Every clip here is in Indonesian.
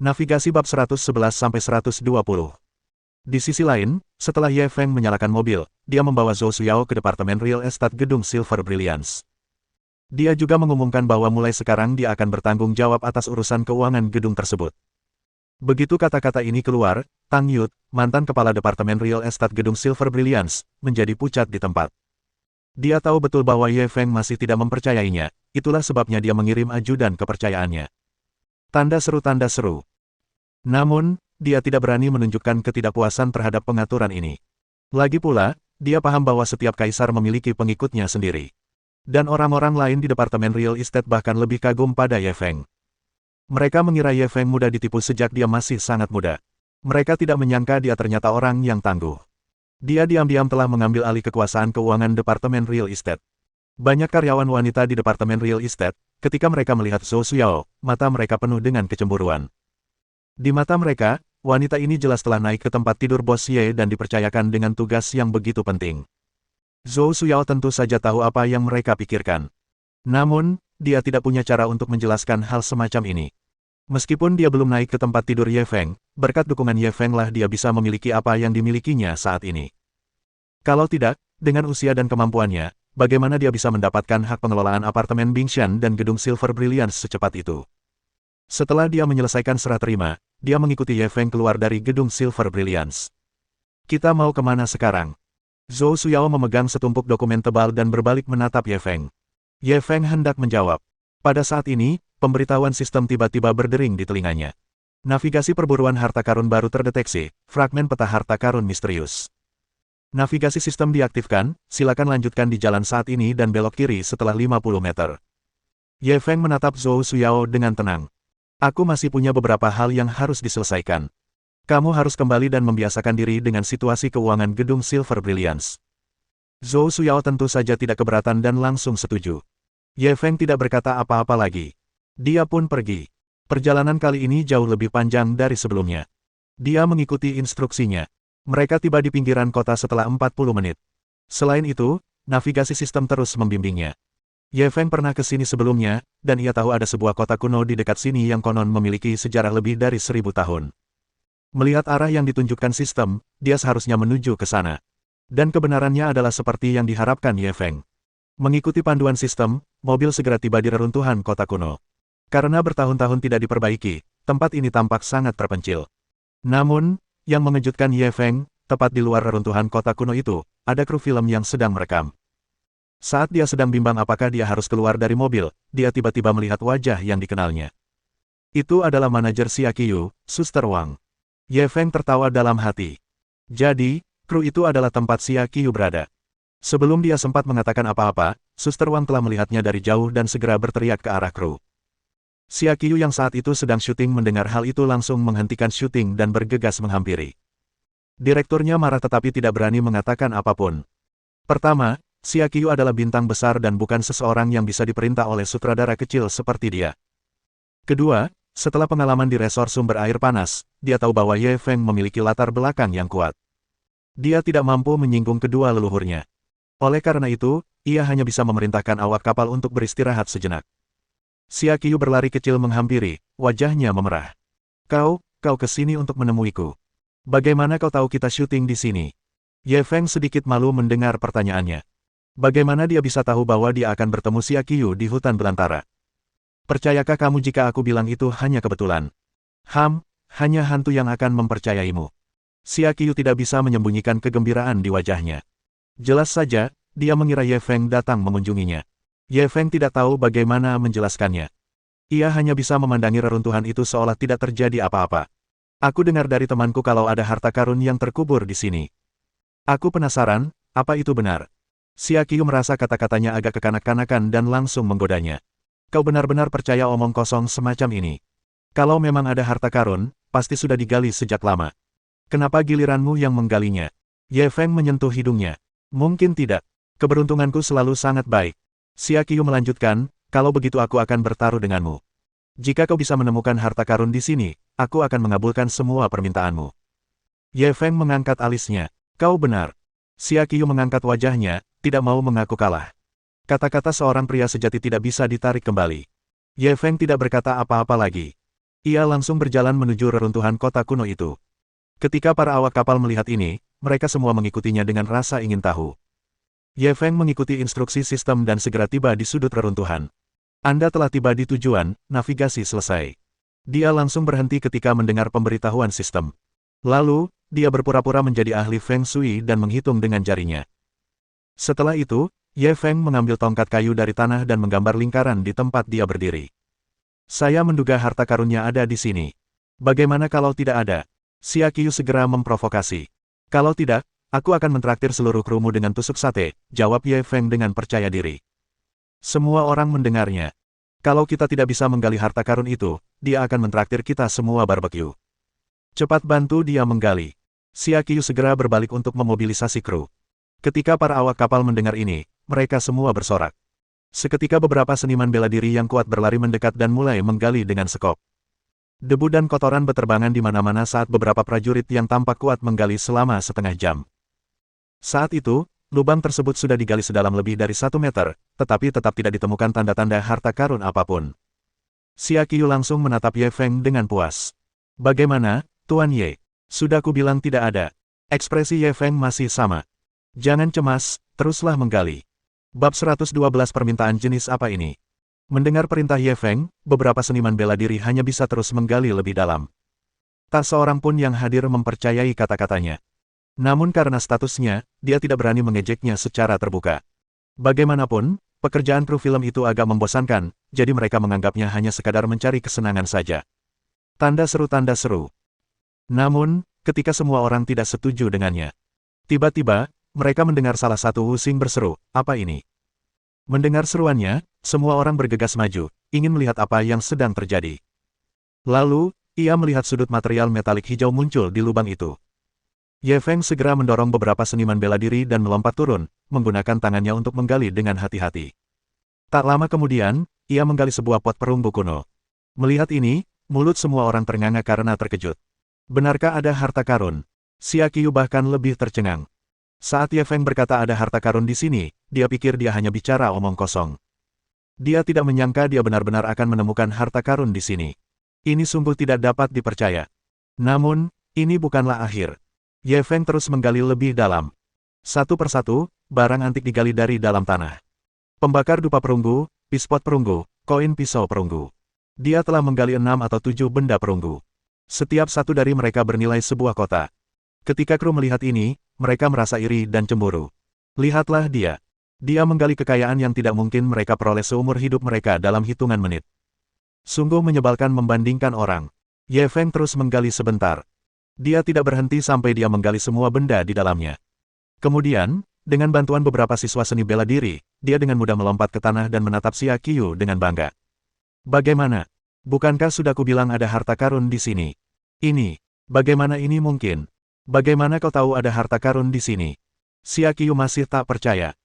Navigasi bab 111-120. Di sisi lain, setelah Ye Feng menyalakan mobil, dia membawa Zhou Suyao ke departemen real estate gedung Silver Brilliance. Dia juga mengumumkan bahwa mulai sekarang dia akan bertanggung jawab atas urusan keuangan gedung tersebut. Begitu kata-kata ini keluar, Tang Yut, mantan kepala departemen real estate gedung Silver Brilliance, menjadi pucat di tempat. Dia tahu betul bahwa Ye Feng masih tidak mempercayainya, itulah sebabnya dia mengirim ajudan kepercayaannya. Tanda seru. Namun, dia tidak berani menunjukkan ketidakpuasan terhadap pengaturan ini. Lagi pula, dia paham bahwa setiap kaisar memiliki pengikutnya sendiri. Dan orang-orang lain di departemen real estate bahkan lebih kagum pada Ye Feng. Mereka mengira Ye Feng mudah ditipu sejak dia masih sangat muda. Mereka tidak menyangka dia ternyata orang yang tangguh. Dia diam-diam telah mengambil alih kekuasaan keuangan departemen real estate. Banyak karyawan wanita di departemen real estate, ketika mereka melihat Zhou Suyao, mata mereka penuh dengan kecemburuan. Di mata mereka, wanita ini jelas telah naik ke tempat tidur bos Ye dan dipercayakan dengan tugas yang begitu penting. Zhou Suyao tentu saja tahu apa yang mereka pikirkan. Namun, dia tidak punya cara untuk menjelaskan hal semacam ini. Meskipun dia belum naik ke tempat tidur Ye Feng, berkat dukungan Ye Feng lah dia bisa memiliki apa yang dimilikinya saat ini. Kalau tidak, dengan usia dan kemampuannya, bagaimana dia bisa mendapatkan hak pengelolaan apartemen Bingshan dan gedung Silver Brilliance secepat itu? Setelah dia menyelesaikan serah terima, dia mengikuti Ye Feng keluar dari gedung Silver Brilliance. Kita mau kemana sekarang? Zhou Suyao memegang setumpuk dokumen tebal dan berbalik menatap Ye Feng. Ye Feng hendak menjawab. Pada saat ini, pemberitahuan sistem tiba-tiba berdering di telinganya. Navigasi perburuan harta karun baru terdeteksi, fragmen peta harta karun misterius. Navigasi sistem diaktifkan, silakan lanjutkan di jalan saat ini dan belok kiri setelah 50 meter. Ye Feng menatap Zhou Suyao dengan tenang. Aku masih punya beberapa hal yang harus diselesaikan. Kamu harus kembali dan membiasakan diri dengan situasi keuangan gedung Silver Brilliance. Zhou Suyao tentu saja tidak keberatan dan langsung setuju. Ye Feng tidak berkata apa-apa lagi. Dia pun pergi. Perjalanan kali ini jauh lebih panjang dari sebelumnya. Dia mengikuti instruksinya. Mereka tiba di pinggiran kota setelah 40 menit. Selain itu, navigasi sistem terus membimbingnya. Ye Feng pernah ke sini sebelumnya, dan ia tahu ada sebuah kota kuno di dekat sini yang konon memiliki sejarah lebih dari 1000 tahun. Melihat arah yang ditunjukkan sistem, dia seharusnya menuju ke sana. Dan kebenarannya adalah seperti yang diharapkan Ye Feng. Mengikuti panduan sistem, mobil segera tiba di reruntuhan kota kuno. Karena bertahun-tahun tidak diperbaiki, tempat ini tampak sangat terpencil. Namun, yang mengejutkan Ye Feng, tepat di luar reruntuhan kota kuno itu, ada kru film yang sedang merekam. Saat dia sedang bimbang apakah dia harus keluar dari mobil, dia tiba-tiba melihat wajah yang dikenalnya. Itu adalah manajer Xia Qiyu, Suster Wang. Ye Feng tertawa dalam hati. Jadi, kru itu adalah tempat Xia Qiyu berada. Sebelum dia sempat mengatakan apa-apa, Suster Wang telah melihatnya dari jauh dan segera berteriak ke arah kru. Xia Qiyu yang saat itu sedang syuting mendengar hal itu langsung menghentikan syuting dan bergegas menghampiri. Direkturnya marah tetapi tidak berani mengatakan apapun. Pertama, Xia Qiyu adalah bintang besar dan bukan seseorang yang bisa diperintah oleh sutradara kecil seperti dia. Kedua, setelah pengalaman di resor sumber air panas, dia tahu bahwa Ye Feng memiliki latar belakang yang kuat. Dia tidak mampu menyinggung kedua leluhurnya. Oleh karena itu, ia hanya bisa memerintahkan awak kapal untuk beristirahat sejenak. Xia Qiyu berlari kecil menghampiri, wajahnya memerah. Kau ke sini untuk menemuiku. Bagaimana kau tahu kita syuting di sini? Ye Feng sedikit malu mendengar pertanyaannya. Bagaimana dia bisa tahu bahwa dia akan bertemu Xia Qiyu di hutan belantara? Percayakah kamu jika aku bilang itu hanya kebetulan? Hanya hantu yang akan mempercayaimu. Xia Qiyu tidak bisa menyembunyikan kegembiraan di wajahnya. Jelas saja, dia mengira Ye Feng datang mengunjunginya. Ye Feng tidak tahu bagaimana menjelaskannya. Ia hanya bisa memandangi reruntuhan itu seolah tidak terjadi apa-apa. Aku dengar dari temanku kalau ada harta karun yang terkubur di sini. Aku penasaran, apa itu benar? Xia Qiyu merasa kata-katanya agak kekanak-kanakan dan langsung menggodanya. Kau benar-benar percaya omong kosong semacam ini? Kalau memang ada harta karun, pasti sudah digali sejak lama. Kenapa giliranmu yang menggalinya? Ye Feng menyentuh hidungnya. Mungkin tidak. Keberuntunganku selalu sangat baik. Xia Qiyu melanjutkan, kalau begitu aku akan bertaruh denganmu. Jika kau bisa menemukan harta karun di sini, aku akan mengabulkan semua permintaanmu. Ye Feng mengangkat alisnya. Kau benar. Xia Qiyu mengangkat wajahnya, tidak mau mengaku kalah. Kata-kata seorang pria sejati tidak bisa ditarik kembali. Ye Feng tidak berkata apa-apa lagi. Ia langsung berjalan menuju reruntuhan kota kuno itu. Ketika para awak kapal melihat ini, mereka semua mengikutinya dengan rasa ingin tahu. Ye Feng mengikuti instruksi sistem dan segera tiba di sudut reruntuhan. Anda telah tiba di tujuan, navigasi selesai. Dia langsung berhenti ketika mendengar pemberitahuan sistem. Lalu, dia berpura-pura menjadi ahli Feng Shui dan menghitung dengan jarinya. Setelah itu, Ye Feng mengambil tongkat kayu dari tanah dan menggambar lingkaran di tempat dia berdiri. Saya menduga harta karunnya ada di sini. Bagaimana kalau tidak ada? Xia Qiu segera memprovokasi. Kalau tidak, aku akan mentraktir seluruh krumu dengan tusuk sate, jawab Ye Feng dengan percaya diri. Semua orang mendengarnya. Kalau kita tidak bisa menggali harta karun itu, dia akan mentraktir kita semua barbeque. Cepat bantu dia menggali. Xia Qiu segera berbalik untuk memobilisasi kru. Ketika para awak kapal mendengar ini, mereka semua bersorak. Seketika beberapa seniman bela diri yang kuat berlari mendekat dan mulai menggali dengan sekop. Debu dan kotoran beterbangan di mana-mana saat beberapa prajurit yang tampak kuat menggali selama setengah jam. Saat itu, lubang tersebut sudah digali sedalam lebih dari 1 meter, tetapi tetap tidak ditemukan tanda-tanda harta karun apapun. Xia Qiu langsung menatap Ye Feng dengan puas. Bagaimana, Tuan Ye? Sudah kubilang tidak ada. Ekspresi Ye Feng masih sama. Jangan cemas, teruslah menggali. Bab 112 permintaan jenis apa ini? Mendengar perintah Ye Feng, beberapa seniman bela diri hanya bisa terus menggali lebih dalam. Tak seorang pun yang hadir mempercayai kata-katanya. Namun karena statusnya, dia tidak berani mengejeknya secara terbuka. Bagaimanapun, pekerjaan kru film itu agak membosankan, jadi mereka menganggapnya hanya sekadar mencari kesenangan saja. Tanda seru. Namun, ketika semua orang tidak setuju dengannya. Tiba-tiba, mereka mendengar salah satu Wusing berseru, apa ini? Mendengar seruannya, semua orang bergegas maju, ingin melihat apa yang sedang terjadi. Lalu, ia melihat sudut material metalik hijau muncul di lubang itu. Ye Feng segera mendorong beberapa seniman bela diri dan melompat turun, menggunakan tangannya untuk menggali dengan hati-hati. Tak lama kemudian, ia menggali sebuah pot perunggu kuno. Melihat ini, mulut semua orang ternganga karena terkejut. Benarkah ada harta karun? Xia Qiu bahkan lebih tercengang. Saat Ye Feng berkata ada harta karun di sini, dia pikir dia hanya bicara omong kosong. Dia tidak menyangka dia benar-benar akan menemukan harta karun di sini. Ini sungguh tidak dapat dipercaya. Namun, ini bukanlah akhir. Ye Feng terus menggali lebih dalam. Satu persatu, barang antik digali dari dalam tanah. Pembakar dupa perunggu, pispot perunggu, koin pisau perunggu. Dia telah menggali 6 atau 7 benda perunggu. Setiap satu dari mereka bernilai sebuah kota. Ketika kru melihat ini, mereka merasa iri dan cemburu. Lihatlah dia. Dia menggali kekayaan yang tidak mungkin mereka peroleh seumur hidup mereka dalam hitungan menit. Sungguh menyebalkan membandingkan orang. Ye Feng terus menggali sebentar. Dia tidak berhenti sampai dia menggali semua benda di dalamnya. Kemudian, dengan bantuan beberapa siswa seni bela diri, dia dengan mudah melompat ke tanah dan menatap Xia Qiu dengan bangga. Bagaimana? Bukankah sudah kubilang ada harta karun di sini? Ini, bagaimana ini mungkin? Bagaimana kau tahu ada harta karun di sini? Xia Qiu masih tak percaya.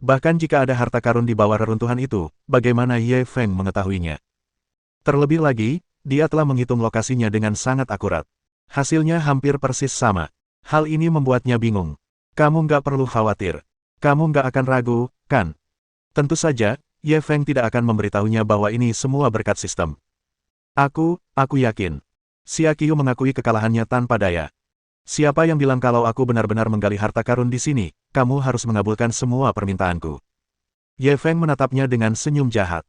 Bahkan jika ada harta karun di bawah reruntuhan itu, bagaimana Ye Feng mengetahuinya? Terlebih lagi, dia telah menghitung lokasinya dengan sangat akurat. Hasilnya hampir persis sama. Hal ini membuatnya bingung. Kamu nggak perlu khawatir. Kamu nggak akan ragu, kan? Tentu saja, Ye Feng tidak akan memberitahunya bahwa ini semua berkat sistem. Aku yakin. Xia Qiu mengakui kekalahannya tanpa daya. Siapa yang bilang kalau aku benar-benar menggali harta karun di sini, kamu harus mengabulkan semua permintaanku. Ye Feng menatapnya dengan senyum jahat.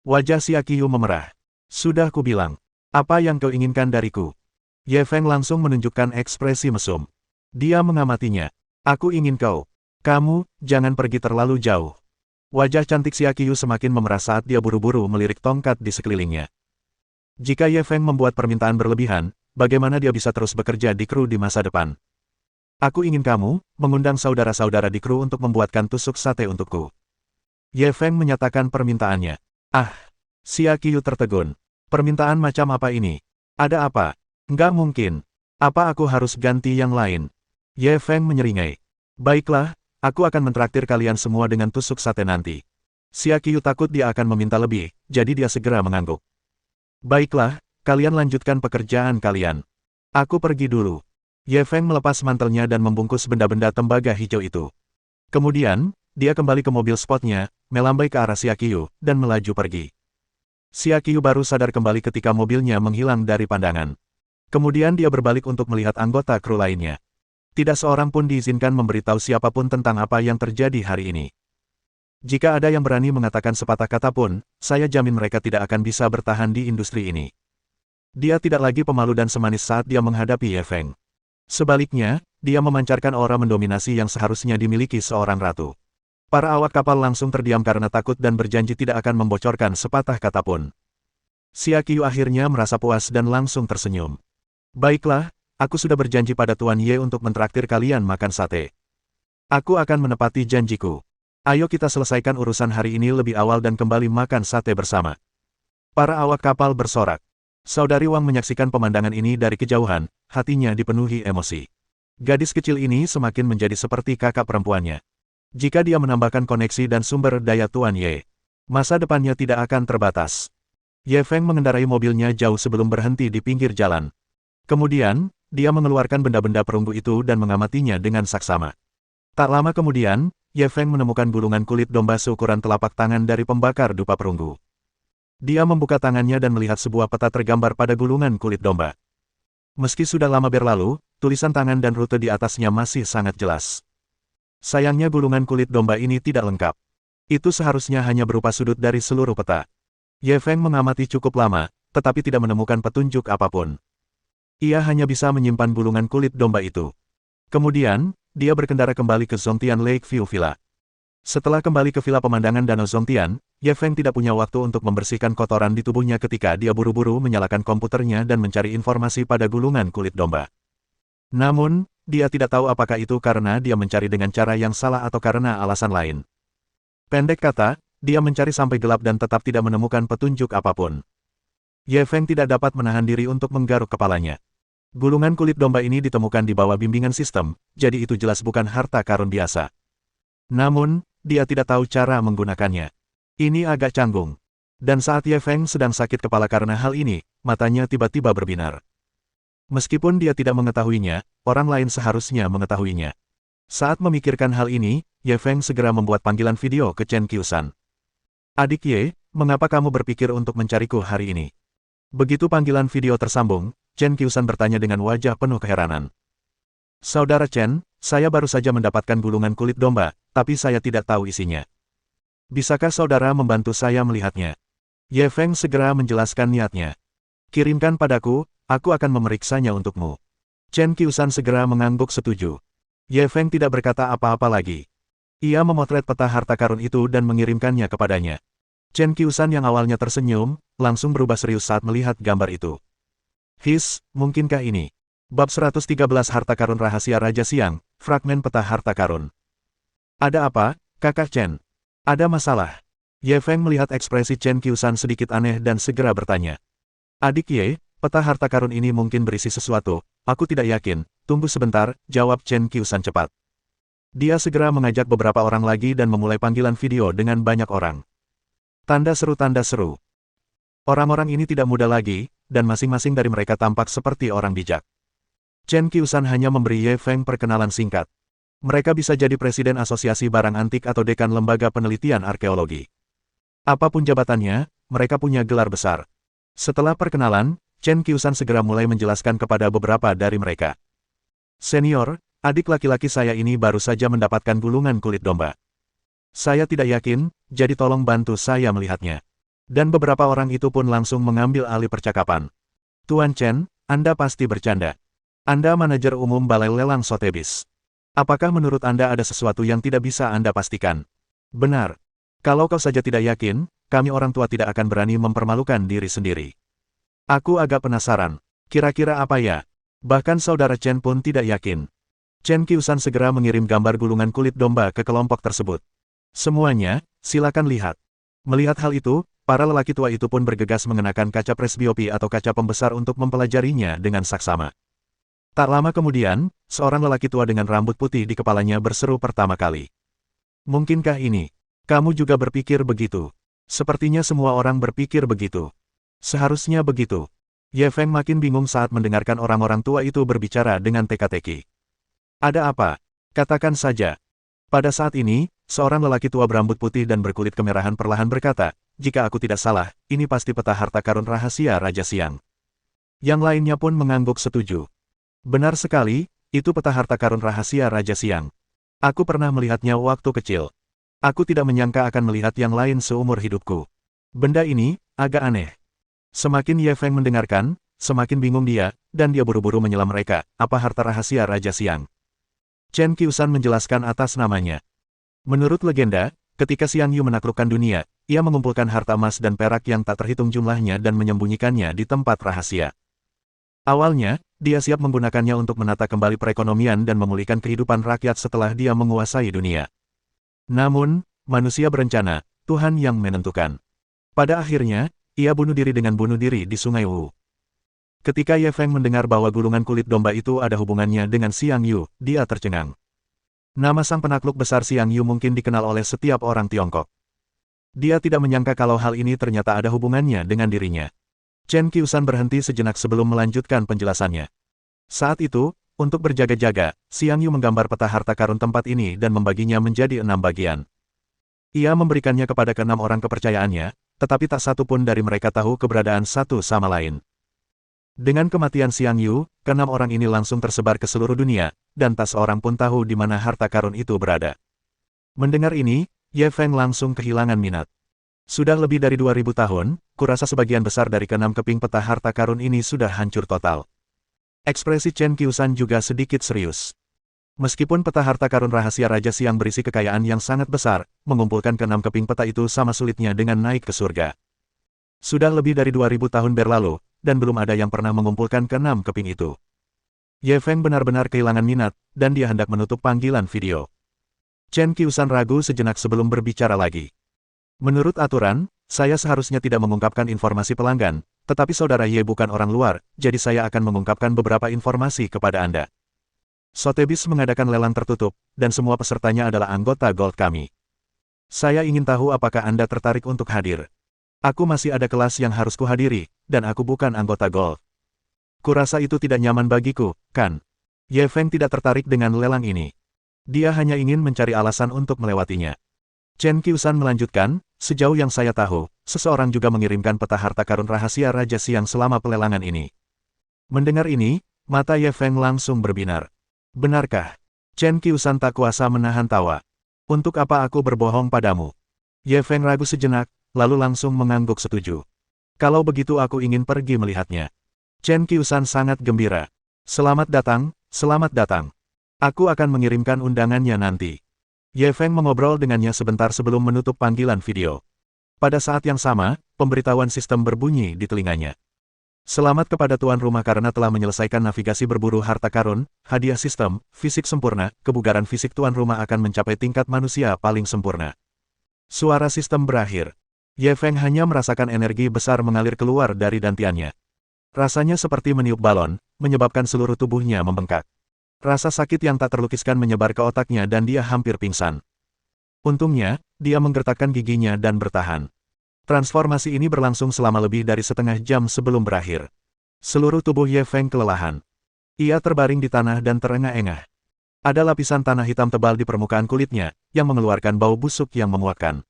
Wajah Xia Qiu memerah. Sudah kubilang. Apa yang kau inginkan dariku? Ye Feng langsung menunjukkan ekspresi mesum. Dia mengamatinya. Aku ingin kau. Kamu, jangan pergi terlalu jauh. Wajah cantik Xia Qiu semakin memerah saat dia buru-buru melirik tongkat di sekelilingnya. Jika Ye Feng membuat permintaan berlebihan, bagaimana dia bisa terus bekerja di kru di masa depan? Aku ingin kamu, mengundang saudara-saudara di kru untuk membuatkan tusuk sate untukku. Ye Feng menyatakan permintaannya. Ah! Xia Qiu tertegun. Permintaan macam apa ini? Ada apa? Nggak mungkin. Apa aku harus ganti yang lain? Ye Feng menyeringai. Baiklah, aku akan mentraktir kalian semua dengan tusuk sate nanti. Xia Qiu takut dia akan meminta lebih, jadi dia segera mengangguk. Baiklah, kalian lanjutkan pekerjaan kalian. Aku pergi dulu. Ye Feng melepas mantelnya dan membungkus benda-benda tembaga hijau itu. Kemudian, dia kembali ke mobil spotnya, melambai ke arah Xia Qiu, dan melaju pergi. Xia Qiu baru sadar kembali ketika mobilnya menghilang dari pandangan. Kemudian dia berbalik untuk melihat anggota kru lainnya. Tidak seorang pun diizinkan memberitahu siapapun tentang apa yang terjadi hari ini. Jika ada yang berani mengatakan sepatah kata pun, saya jamin mereka tidak akan bisa bertahan di industri ini. Dia tidak lagi pemalu dan semanis saat dia menghadapi Ye Feng. Sebaliknya, dia memancarkan aura mendominasi yang seharusnya dimiliki seorang ratu. Para awak kapal langsung terdiam karena takut dan berjanji tidak akan membocorkan sepatah kata pun. Xia Qiu akhirnya merasa puas dan langsung tersenyum. Baiklah, aku sudah berjanji pada Tuan Ye untuk mentraktir kalian makan sate. Aku akan menepati janjiku. Ayo kita selesaikan urusan hari ini lebih awal dan kembali makan sate bersama. Para awak kapal bersorak. Saudari Wang menyaksikan pemandangan ini dari kejauhan, hatinya dipenuhi emosi. Gadis kecil ini semakin menjadi seperti kakak perempuannya. Jika dia menambahkan koneksi dan sumber daya Tuan Ye, masa depannya tidak akan terbatas. Ye Feng mengendarai mobilnya jauh sebelum berhenti di pinggir jalan. Kemudian, dia mengeluarkan benda-benda perunggu itu dan mengamatinya dengan saksama. Tak lama kemudian, Ye Feng menemukan gulungan kulit domba seukuran telapak tangan dari pembakar dupa perunggu. Dia membuka tangannya dan melihat sebuah peta tergambar pada gulungan kulit domba. Meski sudah lama berlalu, tulisan tangan dan rute di atasnya masih sangat jelas. Sayangnya gulungan kulit domba ini tidak lengkap. Itu seharusnya hanya berupa sudut dari seluruh peta. Ye Feng mengamati cukup lama, tetapi tidak menemukan petunjuk apapun. Ia hanya bisa menyimpan gulungan kulit domba itu. Kemudian, dia berkendara kembali ke Zongtian Lakeview Villa. Setelah kembali ke villa pemandangan Danau Zongtian, Ye Feng tidak punya waktu untuk membersihkan kotoran di tubuhnya ketika dia buru-buru menyalakan komputernya dan mencari informasi pada gulungan kulit domba. Namun, dia tidak tahu apakah itu karena dia mencari dengan cara yang salah atau karena alasan lain. Pendek kata, dia mencari sampai gelap dan tetap tidak menemukan petunjuk apapun. Ye Feng tidak dapat menahan diri untuk menggaruk kepalanya. Gulungan kulit domba ini ditemukan di bawah bimbingan sistem, jadi itu jelas bukan harta karun biasa. Namun, dia tidak tahu cara menggunakannya. Ini agak canggung. Dan saat Ye Feng sedang sakit kepala karena hal ini, matanya tiba-tiba berbinar. Meskipun dia tidak mengetahuinya, orang lain seharusnya mengetahuinya. Saat memikirkan hal ini, Ye Feng segera membuat panggilan video ke Chen Qiusan. Adik Ye, mengapa kamu berpikir untuk mencariku hari ini? Begitu panggilan video tersambung, Chen Qiusan bertanya dengan wajah penuh keheranan. Saudara Chen, saya baru saja mendapatkan gulungan kulit domba, tapi saya tidak tahu isinya. Bisakah saudara membantu saya melihatnya? Ye Feng segera menjelaskan niatnya. Kirimkan padaku, aku akan memeriksanya untukmu. Chen Qiusan segera mengangguk setuju. Ye Feng tidak berkata apa-apa lagi. Ia memotret peta harta karun itu dan mengirimkannya kepadanya. Chen Qiusan yang awalnya tersenyum, langsung berubah serius saat melihat gambar itu. Mungkinkah ini? Bab 113 Harta Karun Rahasia Raja Siang, fragmen peta harta karun. Ada apa, kakak Chen? Ada masalah? Ye Feng melihat ekspresi Chen Qiusan sedikit aneh dan segera bertanya. Adik Ye, peta harta karun ini mungkin berisi sesuatu, aku tidak yakin, tunggu sebentar, jawab Chen Qiusan cepat. Dia segera mengajak beberapa orang lagi dan memulai panggilan video dengan banyak orang. Tanda seru. Orang-orang ini tidak muda lagi, dan masing-masing dari mereka tampak seperti orang bijak. Chen Qiusan hanya memberi Ye Feng perkenalan singkat. Mereka bisa jadi presiden asosiasi barang antik atau dekan lembaga penelitian arkeologi. Apapun jabatannya, mereka punya gelar besar. Setelah perkenalan, Chen Qiusan segera mulai menjelaskan kepada beberapa dari mereka. Senior, adik laki-laki saya ini baru saja mendapatkan gulungan kulit domba. Saya tidak yakin, jadi tolong bantu saya melihatnya. Dan beberapa orang itu pun langsung mengambil alih percakapan. Tuan Chen, Anda pasti bercanda. Anda manajer umum Balai Lelang Sotheby's. Apakah menurut Anda ada sesuatu yang tidak bisa Anda pastikan? Benar. Kalau kau saja tidak yakin, kami orang tua tidak akan berani mempermalukan diri sendiri. Aku agak penasaran. Kira-kira apa ya? Bahkan saudara Chen pun tidak yakin. Chen Qiusan segera mengirim gambar gulungan kulit domba ke kelompok tersebut. Semuanya, silakan lihat. Melihat hal itu, para lelaki tua itu pun bergegas mengenakan kaca presbiopi atau kaca pembesar untuk mempelajarinya dengan saksama. Tak lama kemudian, seorang lelaki tua dengan rambut putih di kepalanya berseru pertama kali. Mungkinkah ini? Kamu juga berpikir begitu? Sepertinya semua orang berpikir begitu. Seharusnya begitu. Ye Feng makin bingung saat mendengarkan orang-orang tua itu berbicara dengan teka-teki. Ada apa? Katakan saja. Pada saat ini, seorang lelaki tua berambut putih dan berkulit kemerahan perlahan berkata, jika aku tidak salah, ini pasti peta harta karun rahasia Raja Siang. Yang lainnya pun mengangguk setuju. Benar sekali, itu peta harta karun rahasia Raja Siang. Aku pernah melihatnya waktu kecil. Aku tidak menyangka akan melihat yang lain seumur hidupku. Benda ini, agak aneh. Semakin Ye Feng mendengarkan, semakin bingung dia, dan dia buru-buru menyela mereka, apa harta rahasia Raja Siang. Chen Qiusan menjelaskan atas namanya. Menurut legenda, ketika Xiang Yu menaklukkan dunia, ia mengumpulkan harta emas dan perak yang tak terhitung jumlahnya dan menyembunyikannya di tempat rahasia. Awalnya, dia siap menggunakannya untuk menata kembali perekonomian dan memulihkan kehidupan rakyat setelah dia menguasai dunia. Namun, manusia berencana, Tuhan yang menentukan. Pada akhirnya, ia bunuh diri dengan bunuh diri di Sungai Wu. Ketika Ye Feng mendengar bahwa gulungan kulit domba itu ada hubungannya dengan Xiang Yu, dia tercengang. Nama sang penakluk besar Xiang Yu mungkin dikenal oleh setiap orang Tiongkok. Dia tidak menyangka kalau hal ini ternyata ada hubungannya dengan dirinya. Chen Qiusan berhenti sejenak sebelum melanjutkan penjelasannya. Saat itu, untuk berjaga-jaga, Xiang Yu menggambar peta harta karun tempat ini dan membaginya menjadi 6 bagian. Ia memberikannya kepada ke-6 orang kepercayaannya, tetapi tak satu pun dari mereka tahu keberadaan satu sama lain. Dengan kematian Xiang Yu, ke-6 orang ini langsung tersebar ke seluruh dunia, dan tak seorang pun tahu di mana harta karun itu berada. Mendengar ini, Ye Feng langsung kehilangan minat. Sudah lebih dari 2000 tahun, kurasa sebagian besar dari ke-6 keping peta harta karun ini sudah hancur total. Ekspresi Chen Qiusan juga sedikit serius. Meskipun peta harta karun rahasia Raja Siang berisi kekayaan yang sangat besar, mengumpulkan ke-6 keping peta itu sama sulitnya dengan naik ke surga. Sudah lebih dari 2000 tahun berlalu, dan belum ada yang pernah mengumpulkan ke-6 keping itu. Ye Feng benar-benar kehilangan minat, dan dia hendak menutup panggilan video. Chen Qiusan ragu sejenak sebelum berbicara lagi. Menurut aturan, saya seharusnya tidak mengungkapkan informasi pelanggan, tetapi saudara Ye bukan orang luar, jadi saya akan mengungkapkan beberapa informasi kepada Anda. Sotheby's mengadakan lelang tertutup, dan semua pesertanya adalah anggota Gold kami. Saya ingin tahu apakah Anda tertarik untuk hadir. Aku masih ada kelas yang harus kuhadiri, dan aku bukan anggota Gold. Kurasa itu tidak nyaman bagiku, kan? Ye Feng tidak tertarik dengan lelang ini. Dia hanya ingin mencari alasan untuk melewatinya. Chen Qiusan melanjutkan, sejauh yang saya tahu, seseorang juga mengirimkan peta harta karun rahasia Raja Siang selama pelelangan ini. Mendengar ini, mata Ye Feng langsung berbinar. Benarkah? Chen Qiusan tak kuasa menahan tawa. Untuk apa aku berbohong padamu? Ye Feng ragu sejenak, lalu langsung mengangguk setuju. Kalau begitu aku ingin pergi melihatnya. Chen Qiusan sangat gembira. Selamat datang, selamat datang. Aku akan mengirimkan undangannya nanti. Ye Feng mengobrol dengannya sebentar sebelum menutup panggilan video. Pada saat yang sama, pemberitahuan sistem berbunyi di telinganya. Selamat kepada tuan rumah karena telah menyelesaikan navigasi berburu harta karun, hadiah sistem, fisik sempurna, kebugaran fisik tuan rumah akan mencapai tingkat manusia paling sempurna. Suara sistem berakhir. Ye Feng hanya merasakan energi besar mengalir keluar dari dantiannya. Rasanya seperti meniup balon, menyebabkan seluruh tubuhnya membengkak. Rasa sakit yang tak terlukiskan menyebar ke otaknya dan dia hampir pingsan. Untungnya, dia menggertakkan giginya dan bertahan. Transformasi ini berlangsung selama lebih dari setengah jam sebelum berakhir. Seluruh tubuh Ye Feng kelelahan. Ia terbaring di tanah dan terengah-engah. Ada lapisan tanah hitam tebal di permukaan kulitnya, yang mengeluarkan bau busuk yang memuakkan.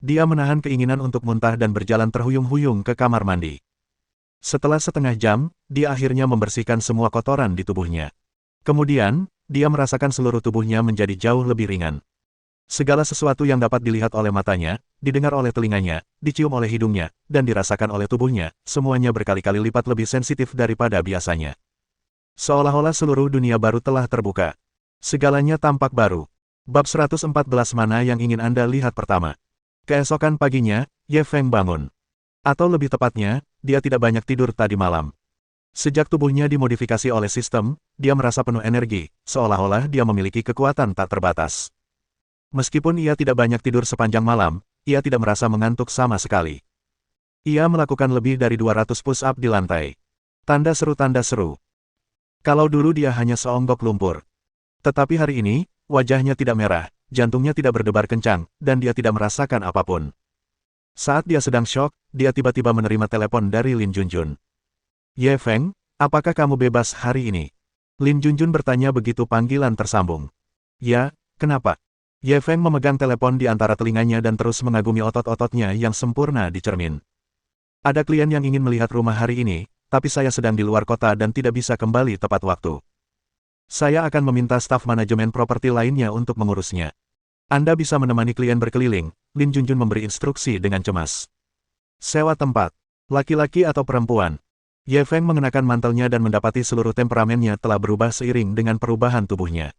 Dia menahan keinginan untuk muntah dan berjalan terhuyung-huyung ke kamar mandi. Setelah setengah jam, dia akhirnya membersihkan semua kotoran di tubuhnya. Kemudian, dia merasakan seluruh tubuhnya menjadi jauh lebih ringan. Segala sesuatu yang dapat dilihat oleh matanya, didengar oleh telinganya, dicium oleh hidungnya, dan dirasakan oleh tubuhnya, semuanya berkali-kali lipat lebih sensitif daripada biasanya. Seolah-olah seluruh dunia baru telah terbuka. Segalanya tampak baru. Bab 114 mana yang ingin Anda lihat pertama? Keesokan paginya, Ye Feng bangun. Atau lebih tepatnya, dia tidak banyak tidur tadi malam. Sejak tubuhnya dimodifikasi oleh sistem, dia merasa penuh energi, seolah-olah dia memiliki kekuatan tak terbatas. Meskipun ia tidak banyak tidur sepanjang malam, ia tidak merasa mengantuk sama sekali. Ia melakukan lebih dari 200 push-up di lantai. Tanda seru. Kalau dulu dia hanya seonggok lumpur. Tetapi hari ini, wajahnya tidak merah, jantungnya tidak berdebar kencang, dan dia tidak merasakan apapun. Saat dia sedang syok, dia tiba-tiba menerima telepon dari Lin Junjun. Ye Feng, apakah kamu bebas hari ini? Lin Junjun bertanya begitu panggilan tersambung. Ya, kenapa? Ye Feng memegang telepon di antara telinganya dan terus mengagumi otot-ototnya yang sempurna di cermin. Ada klien yang ingin melihat rumah hari ini, tapi saya sedang di luar kota dan tidak bisa kembali tepat waktu. Saya akan meminta staf manajemen properti lainnya untuk mengurusnya. Anda bisa menemani klien berkeliling, Lin Junjun memberi instruksi dengan cemas. Sewa tempat. Laki-laki atau perempuan? Ye Feng mengenakan mantelnya dan mendapati seluruh temperamennya telah berubah seiring dengan perubahan tubuhnya.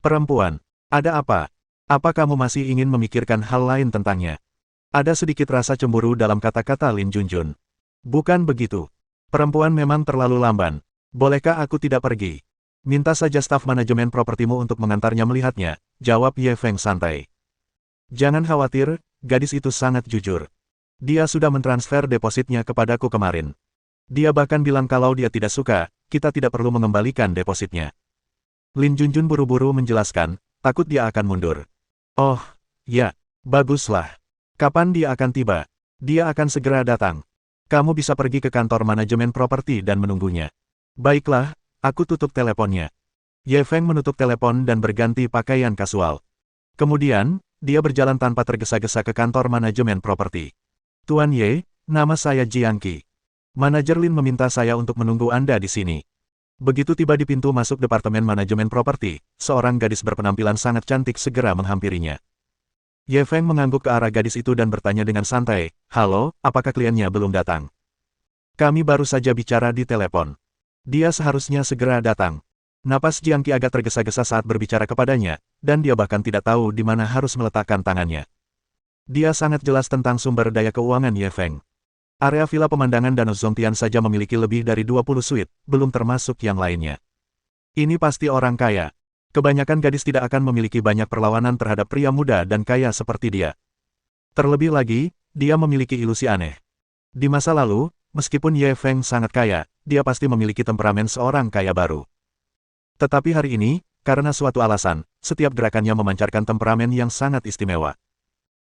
Perempuan. Ada apa? Apa kamu masih ingin memikirkan hal lain tentangnya? Ada sedikit rasa cemburu dalam kata-kata Lin Junjun. Bukan begitu. Perempuan memang terlalu lamban. Bolehkah aku tidak pergi? Minta saja staf manajemen propertimu untuk mengantarnya melihatnya, jawab Ye Feng santai. Jangan khawatir, gadis itu sangat jujur. Dia sudah mentransfer depositnya kepadaku kemarin. Dia bahkan bilang kalau dia tidak suka, kita tidak perlu mengembalikan depositnya. Lin Junjun buru-buru menjelaskan, takut dia akan mundur. Oh, ya, baguslah. Kapan dia akan tiba? Dia akan segera datang. Kamu bisa pergi ke kantor manajemen properti dan menunggunya. Baiklah, aku tutup teleponnya. Ye Feng menutup telepon dan berganti pakaian kasual. Kemudian, dia berjalan tanpa tergesa-gesa ke kantor manajemen properti. Tuan Ye, nama saya Jiang Qi. Manajer Lin meminta saya untuk menunggu Anda di sini. Begitu tiba di pintu masuk departemen manajemen properti, seorang gadis berpenampilan sangat cantik segera menghampirinya. Ye Feng mengangguk ke arah gadis itu dan bertanya dengan santai, "Halo, apakah kliennya belum datang?" "Kami baru saja bicara di telepon. Dia seharusnya segera datang." Napas Jiang Qi agak tergesa-gesa saat berbicara kepadanya, dan dia bahkan tidak tahu di mana harus meletakkan tangannya. Dia sangat jelas tentang sumber daya keuangan Ye Feng. Area villa pemandangan Danau Zongtian saja memiliki lebih dari 20 suite, belum termasuk yang lainnya. Ini pasti orang kaya. Kebanyakan gadis tidak akan memiliki banyak perlawanan terhadap pria muda dan kaya seperti dia. Terlebih lagi, dia memiliki ilusi aneh. Di masa lalu, meskipun Ye Feng sangat kaya, dia pasti memiliki temperamen seorang kaya baru. Tetapi hari ini, karena suatu alasan, setiap gerakannya memancarkan temperamen yang sangat istimewa.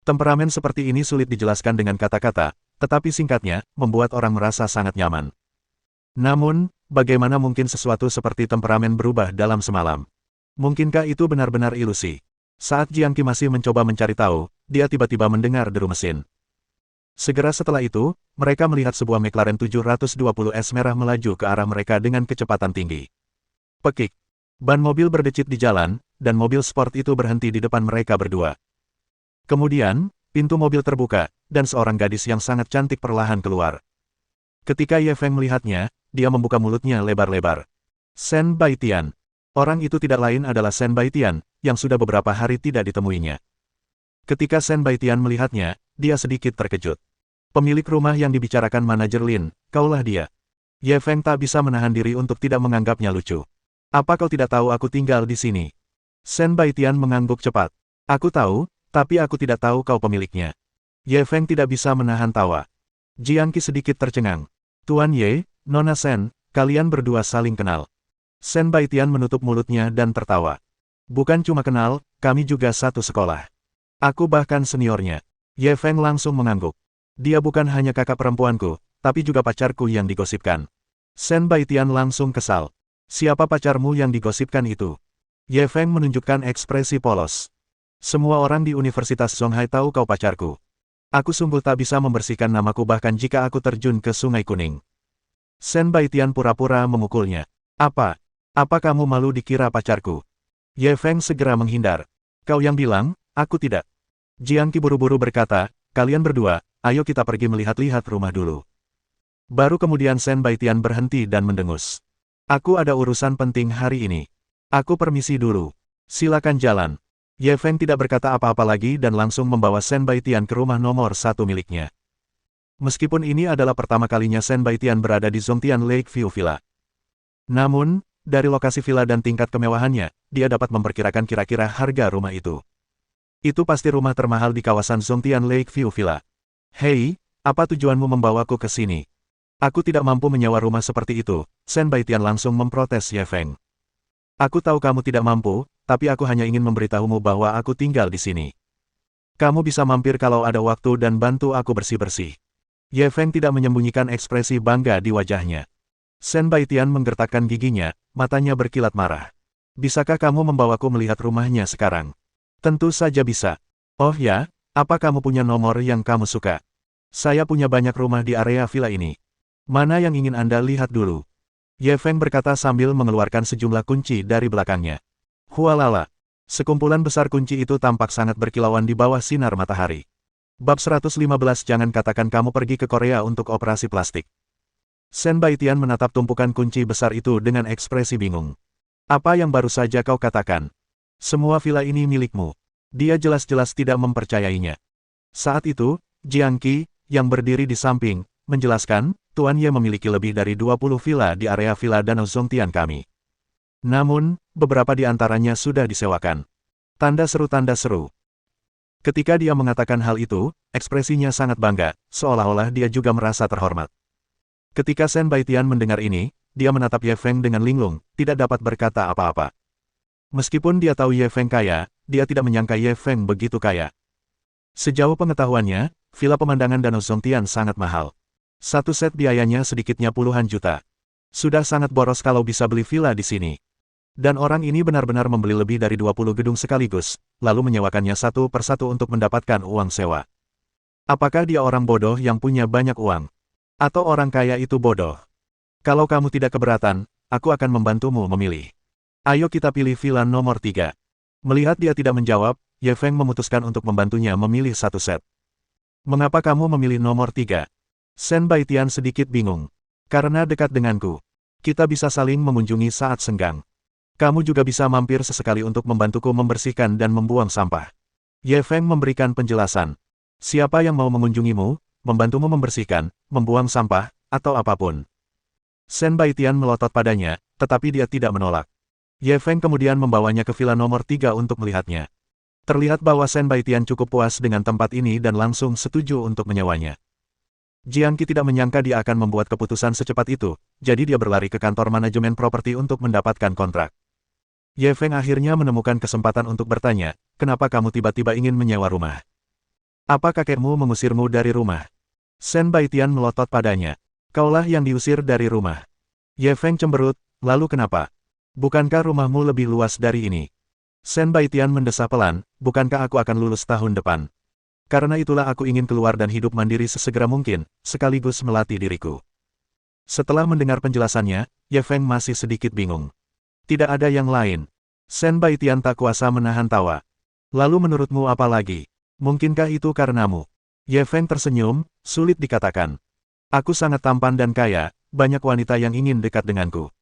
Temperamen seperti ini sulit dijelaskan dengan kata-kata, tetapi singkatnya, membuat orang merasa sangat nyaman. Namun, bagaimana mungkin sesuatu seperti temperamen berubah dalam semalam? Mungkinkah itu benar-benar ilusi? Saat Jiang Qi masih mencoba mencari tahu, dia tiba-tiba mendengar deru mesin. Segera setelah itu, mereka melihat sebuah McLaren 720S merah melaju ke arah mereka dengan kecepatan tinggi. Pekik. Ban mobil berdecit di jalan, dan mobil sport itu berhenti di depan mereka berdua. Kemudian, pintu mobil terbuka, dan seorang gadis yang sangat cantik perlahan keluar. Ketika Ye Feng melihatnya, dia membuka mulutnya lebar-lebar. Shen Baitian. Orang itu tidak lain adalah Shen Baitian, yang sudah beberapa hari tidak ditemuinya. Ketika Shen Baitian melihatnya, dia sedikit terkejut. Pemilik rumah yang dibicarakan manajer Lin, kaulah dia. Ye Feng tak bisa menahan diri untuk tidak menganggapnya lucu. Apa kau tidak tahu aku tinggal di sini? Shen Baitian mengangguk cepat. Aku tahu, tapi aku tidak tahu kau pemiliknya. Ye Feng tidak bisa menahan tawa. Jiang Qi sedikit tercengang. Tuan Ye, Nona Shen, kalian berdua saling kenal. Shen Baitian menutup mulutnya dan tertawa. Bukan cuma kenal, kami juga satu sekolah. Aku bahkan seniornya. Ye Feng langsung mengangguk. Dia bukan hanya kakak perempuanku, tapi juga pacarku yang digosipkan. Shen Baitian langsung kesal. Siapa pacarmu yang digosipkan itu? Ye Feng menunjukkan ekspresi polos. Semua orang di Universitas Zonghai tahu kau pacarku. Aku sungguh tak bisa membersihkan namaku bahkan jika aku terjun ke Sungai Kuning. Shen Baitian pura-pura memukulnya. Apa? Apa kamu malu dikira pacarku? Ye Feng segera menghindar. Kau yang bilang, aku tidak. Jiang Qi buru-buru berkata, kalian berdua, ayo kita pergi melihat-lihat rumah dulu. Baru kemudian Shen Baitian berhenti dan mendengus. Aku ada urusan penting hari ini. Aku permisi dulu. Silakan jalan. Ye Feng tidak berkata apa-apa lagi dan langsung membawa Shen Baitian ke rumah nomor 1 miliknya. Meskipun ini adalah pertama kalinya Shen Baitian berada di Zongtian Lakeview Villa. Namun, dari lokasi villa dan tingkat kemewahannya, dia dapat memperkirakan kira-kira harga rumah itu. Itu pasti rumah termahal di kawasan Zongtian Lakeview Villa. Hei, apa tujuanmu membawaku ke sini? Aku tidak mampu menyewa rumah seperti itu, Shen Baitian langsung memprotes Ye Feng. Aku tahu kamu tidak mampu, tapi aku hanya ingin memberitahumu bahwa aku tinggal di sini. Kamu bisa mampir kalau ada waktu dan bantu aku bersih-bersih. Ye Feng tidak menyembunyikan ekspresi bangga di wajahnya. Shen Baitian menggertakkan giginya, matanya berkilat marah. Bisakah kamu membawaku melihat rumahnya sekarang? Tentu saja bisa. Oh ya, apa kamu punya nomor yang kamu suka? Saya punya banyak rumah di area villa ini. Mana yang ingin Anda lihat dulu? Ye Feng berkata sambil mengeluarkan sejumlah kunci dari belakangnya. Hualala. Sekumpulan besar kunci itu tampak sangat berkilauan di bawah sinar matahari. Bab 115 Jangan katakan kamu pergi ke Korea untuk operasi plastik. Shen Baitian menatap tumpukan kunci besar itu dengan ekspresi bingung. Apa yang baru saja kau katakan? Semua villa ini milikmu. Dia jelas-jelas tidak mempercayainya. Saat itu, Jiang Qi, yang berdiri di samping, menjelaskan, Tuan Ye memiliki lebih dari 20 villa di area villa Danau Zongtian kami. Namun, beberapa di antaranya sudah disewakan. Tanda seru. Ketika dia mengatakan hal itu, ekspresinya sangat bangga, seolah-olah dia juga merasa terhormat. Ketika Shen Baitian mendengar ini, dia menatap Ye Feng dengan linglung, tidak dapat berkata apa-apa. Meskipun dia tahu Ye Feng kaya, dia tidak menyangka Ye Feng begitu kaya. Sejauh pengetahuannya, villa pemandangan Danau Zongtian sangat mahal. Satu set biayanya sedikitnya puluhan juta. Sudah sangat boros kalau bisa beli villa di sini. Dan orang ini benar-benar membeli lebih dari 20 gedung sekaligus, lalu menyewakannya satu persatu untuk mendapatkan uang sewa. Apakah dia orang bodoh yang punya banyak uang? Atau orang kaya itu bodoh? Kalau kamu tidak keberatan, aku akan membantumu memilih. Ayo kita pilih villa nomor 3. Melihat dia tidak menjawab, Ye Feng memutuskan untuk membantunya memilih satu set. Mengapa kamu memilih nomor 3? Shen Baitian sedikit bingung. Karena dekat denganku. Kita bisa saling mengunjungi saat senggang. Kamu juga bisa mampir sesekali untuk membantuku membersihkan dan membuang sampah. Ye Feng memberikan penjelasan. Siapa yang mau mengunjungimu, membantumu membersihkan, membuang sampah, atau apapun. Shen Baitian melotot padanya, tetapi dia tidak menolak. Ye Feng kemudian membawanya ke villa nomor 3 untuk melihatnya. Terlihat bahwa Shen Baitian cukup puas dengan tempat ini dan langsung setuju untuk menyewanya. Jiang Qi tidak menyangka dia akan membuat keputusan secepat itu, jadi dia berlari ke kantor manajemen properti untuk mendapatkan kontrak. Ye Feng akhirnya menemukan kesempatan untuk bertanya, kenapa kamu tiba-tiba ingin menyewa rumah? Apa kakekmu mengusirmu dari rumah? Shen Baitian melotot padanya. Kaulah yang diusir dari rumah. Ye Feng cemberut, lalu kenapa? Bukankah rumahmu lebih luas dari ini? Shen Baitian mendesah pelan, bukankah aku akan lulus tahun depan? Karena itulah aku ingin keluar dan hidup mandiri sesegera mungkin, sekaligus melatih diriku. Setelah mendengar penjelasannya, Ye Feng masih sedikit bingung. Tidak ada yang lain. Shen Baitian tak kuasa menahan tawa. Lalu menurutmu apa lagi? Mungkinkah itu karenamu? Ye Feng tersenyum, sulit dikatakan. Aku sangat tampan dan kaya, banyak wanita yang ingin dekat denganku.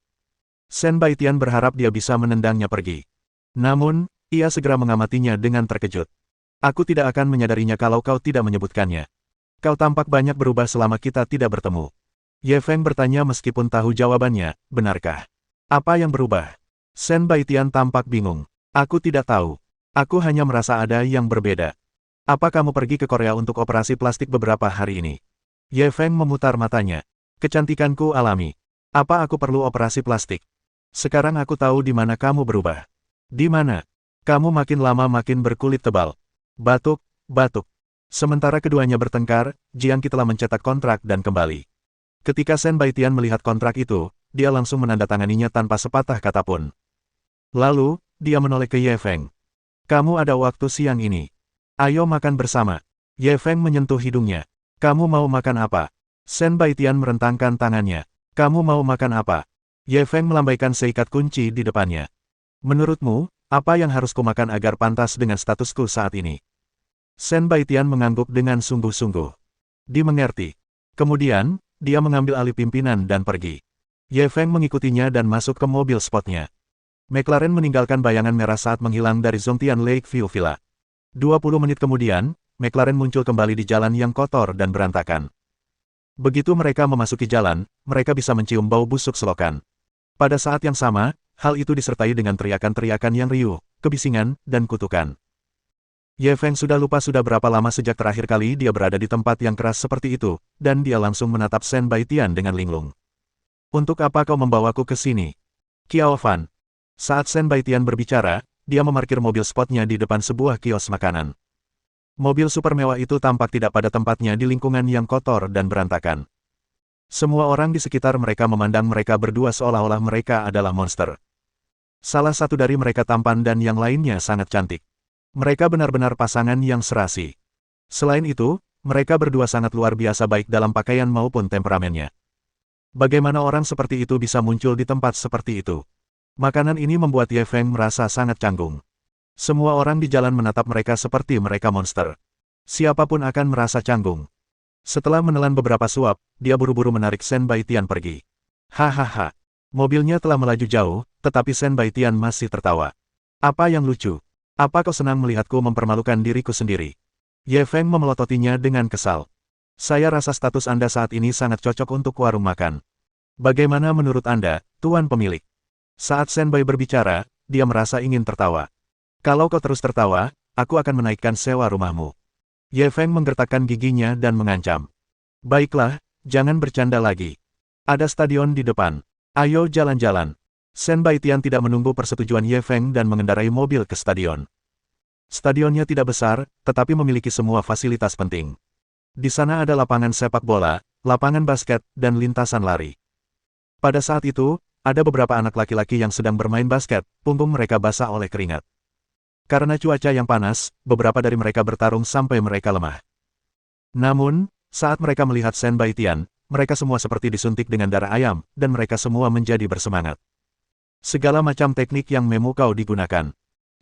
Shen Baitian berharap dia bisa menendangnya pergi. Namun, ia segera mengamatinya dengan terkejut. Aku tidak akan menyadarinya kalau kau tidak menyebutkannya. Kau tampak banyak berubah selama kita tidak bertemu. Ye Feng bertanya meskipun tahu jawabannya, benarkah? Apa yang berubah? Shen Baitian tampak bingung. Aku tidak tahu. Aku hanya merasa ada yang berbeda. Apa kamu pergi ke Korea untuk operasi plastik beberapa hari ini? Ye Feng memutar matanya. Kecantikanku alami. Apa aku perlu operasi plastik? Sekarang aku tahu di mana kamu berubah. Di mana? Kamu makin lama makin berkulit tebal. Batuk. Sementara keduanya bertengkar, Jiang Qi telah mencetak kontrak dan kembali. Ketika Shen Baitian melihat kontrak itu, dia langsung menandatanganinya tanpa sepatah kata pun. Lalu, dia menoleh ke Ye Feng. Kamu ada waktu siang ini. Ayo makan bersama. Ye Feng menyentuh hidungnya. Kamu mau makan apa? Shen Baitian merentangkan tangannya. Kamu mau makan apa? Ye Feng melambaikan seikat kunci di depannya. Menurutmu, apa yang harus kumakan agar pantas dengan statusku saat ini? Shen Baitian mengangguk dengan sungguh-sungguh. Dimengerti. Kemudian, dia mengambil alih pimpinan dan pergi. Ye Feng mengikutinya dan masuk ke mobil sportnya. McLaren meninggalkan bayangan merah saat menghilang dari Zongtian Lakeview Villa. 20 menit kemudian, McLaren muncul kembali di jalan yang kotor dan berantakan. Begitu mereka memasuki jalan, mereka bisa mencium bau busuk selokan. Pada saat yang sama, hal itu disertai dengan teriakan-teriakan yang riuh, kebisingan, dan kutukan. Ye Feng sudah lupa sudah berapa lama sejak terakhir kali dia berada di tempat yang keras seperti itu, dan dia langsung menatap Shen Baitian dengan linglung. Untuk apa kau membawaku ke sini? Qiao Fan. Saat Shen Baitian berbicara, dia memarkir mobil sportnya di depan sebuah kios makanan. Mobil super mewah itu tampak tidak pada tempatnya di lingkungan yang kotor dan berantakan. Semua orang di sekitar mereka memandang mereka berdua seolah-olah mereka adalah monster. Salah satu dari mereka tampan dan yang lainnya sangat cantik. Mereka benar-benar pasangan yang serasi. Selain itu, mereka berdua sangat luar biasa baik dalam pakaian maupun temperamennya. Bagaimana orang seperti itu bisa muncul di tempat seperti itu? Makanan ini membuat Ye Feng merasa sangat canggung. Semua orang di jalan menatap mereka seperti mereka monster. Siapapun akan merasa canggung. Setelah menelan beberapa suap, dia buru-buru menarik Shen Baitian pergi. Hahaha. Mobilnya telah melaju jauh, tetapi Shen Baitian masih tertawa. Apa yang lucu? Apa kau senang melihatku mempermalukan diriku sendiri? Ye Feng memelototinya dengan kesal. Saya rasa status Anda saat ini sangat cocok untuk warung makan. Bagaimana menurut Anda, Tuan Pemilik? Saat Shen Bai berbicara, dia merasa ingin tertawa. Kalau kau terus tertawa, aku akan menaikkan sewa rumahmu. Ye Feng menggertakkan giginya dan mengancam. Baiklah, jangan bercanda lagi. Ada stadion di depan. Ayo jalan-jalan. Shen Baitian tidak menunggu persetujuan Ye Feng dan mengendarai mobil ke stadion. Stadionnya tidak besar, tetapi memiliki semua fasilitas penting. Di sana ada lapangan sepak bola, lapangan basket, dan lintasan lari. Pada saat itu, ada beberapa anak laki-laki yang sedang bermain basket, punggung mereka basah oleh keringat. Karena cuaca yang panas, beberapa dari mereka bertarung sampai mereka lemah. Namun, saat mereka melihat Shen Baitian, mereka semua seperti disuntik dengan darah ayam, dan mereka semua menjadi bersemangat. Segala macam teknik yang memukau digunakan.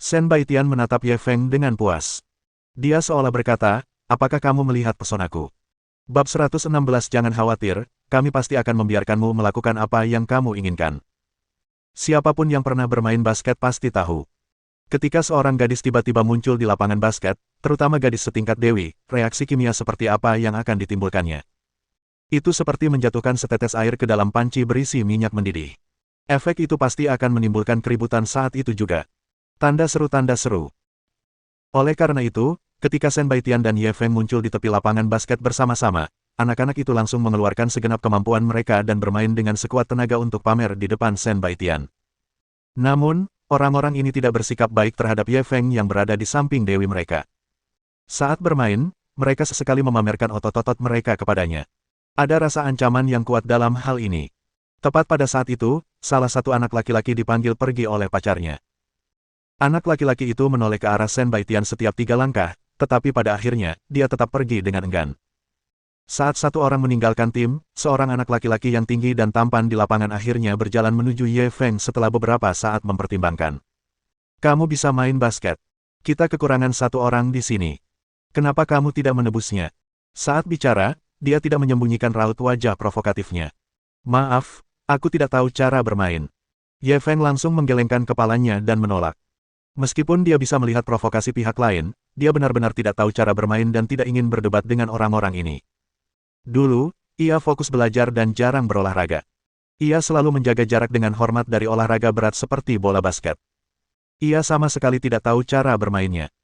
Shen Baitian menatap Ye Feng dengan puas. Dia seolah berkata, apakah kamu melihat pesonaku? Bab 116 Jangan khawatir, kami pasti akan membiarkanmu melakukan apa yang kamu inginkan. Siapapun yang pernah bermain basket pasti tahu. Ketika seorang gadis tiba-tiba muncul di lapangan basket, terutama gadis setingkat Dewi, reaksi kimia seperti apa yang akan ditimbulkannya? Itu seperti menjatuhkan setetes air ke dalam panci berisi minyak mendidih. Efek itu pasti akan menimbulkan keributan saat itu juga. Tanda seru. Oleh karena itu, ketika Shen Baitian dan Ye Feng muncul di tepi lapangan basket bersama-sama, anak-anak itu langsung mengeluarkan segenap kemampuan mereka dan bermain dengan sekuat tenaga untuk pamer di depan Shen Baitian. Namun, orang-orang ini tidak bersikap baik terhadap Ye Feng yang berada di samping dewi mereka. Saat bermain, mereka sesekali memamerkan otot-otot mereka kepadanya. Ada rasa ancaman yang kuat dalam hal ini. Tepat pada saat itu, salah satu anak laki-laki dipanggil pergi oleh pacarnya. Anak laki-laki itu menoleh ke arah Shen Baitian setiap 3 langkah, tetapi pada akhirnya, dia tetap pergi dengan enggan. Saat satu orang meninggalkan tim, seorang anak laki-laki yang tinggi dan tampan di lapangan akhirnya berjalan menuju Ye Feng setelah beberapa saat mempertimbangkan. Kamu bisa main basket. Kita kekurangan satu orang di sini. Kenapa kamu tidak menebusnya? Saat bicara, dia tidak menyembunyikan raut wajah provokatifnya. Maaf, aku tidak tahu cara bermain. Ye Feng langsung menggelengkan kepalanya dan menolak. Meskipun dia bisa melihat provokasi pihak lain, dia benar-benar tidak tahu cara bermain dan tidak ingin berdebat dengan orang-orang ini. Dulu, ia fokus belajar dan jarang berolahraga. Ia selalu menjaga jarak dengan hormat dari olahraga berat seperti bola basket. Ia sama sekali tidak tahu cara bermainnya.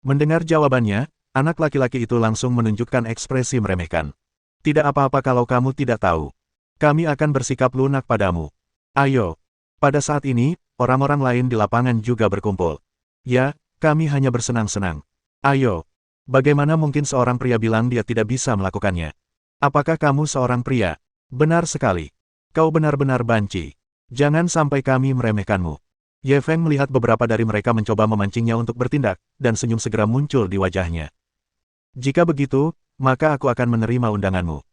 Mendengar jawabannya, anak laki-laki itu langsung menunjukkan ekspresi meremehkan. Tidak apa-apa kalau kamu tidak tahu. Kami akan bersikap lunak padamu. Ayo. Pada saat ini, orang-orang lain di lapangan juga berkumpul. Ya, kami hanya bersenang-senang. Ayo. Bagaimana mungkin seorang pria bilang dia tidak bisa melakukannya? Apakah kamu seorang pria? Benar sekali. Kau benar-benar banci. Jangan sampai kami meremehkanmu. Ye Feng melihat beberapa dari mereka mencoba memancingnya untuk bertindak, dan senyum segera muncul di wajahnya. Jika begitu, maka aku akan menerima undanganmu.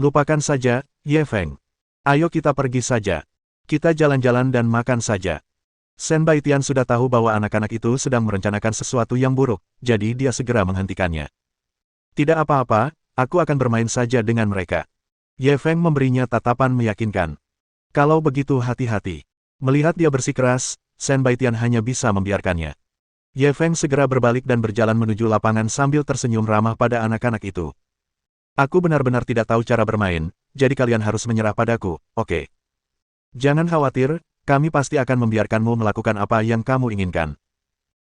Lupakan saja, Ye Feng. Ayo kita pergi saja. Kita jalan-jalan dan makan saja. Shen Baitian sudah tahu bahwa anak-anak itu sedang merencanakan sesuatu yang buruk, jadi dia segera menghentikannya. Tidak apa-apa, aku akan bermain saja dengan mereka. Ye Feng memberinya tatapan meyakinkan. Kalau begitu hati-hati. Melihat dia bersikeras, Shen Baitian hanya bisa membiarkannya. Ye Feng segera berbalik dan berjalan menuju lapangan sambil tersenyum ramah pada anak-anak itu. Aku benar-benar tidak tahu cara bermain, jadi kalian harus menyerah padaku, oke? Jangan khawatir, kami pasti akan membiarkanmu melakukan apa yang kamu inginkan.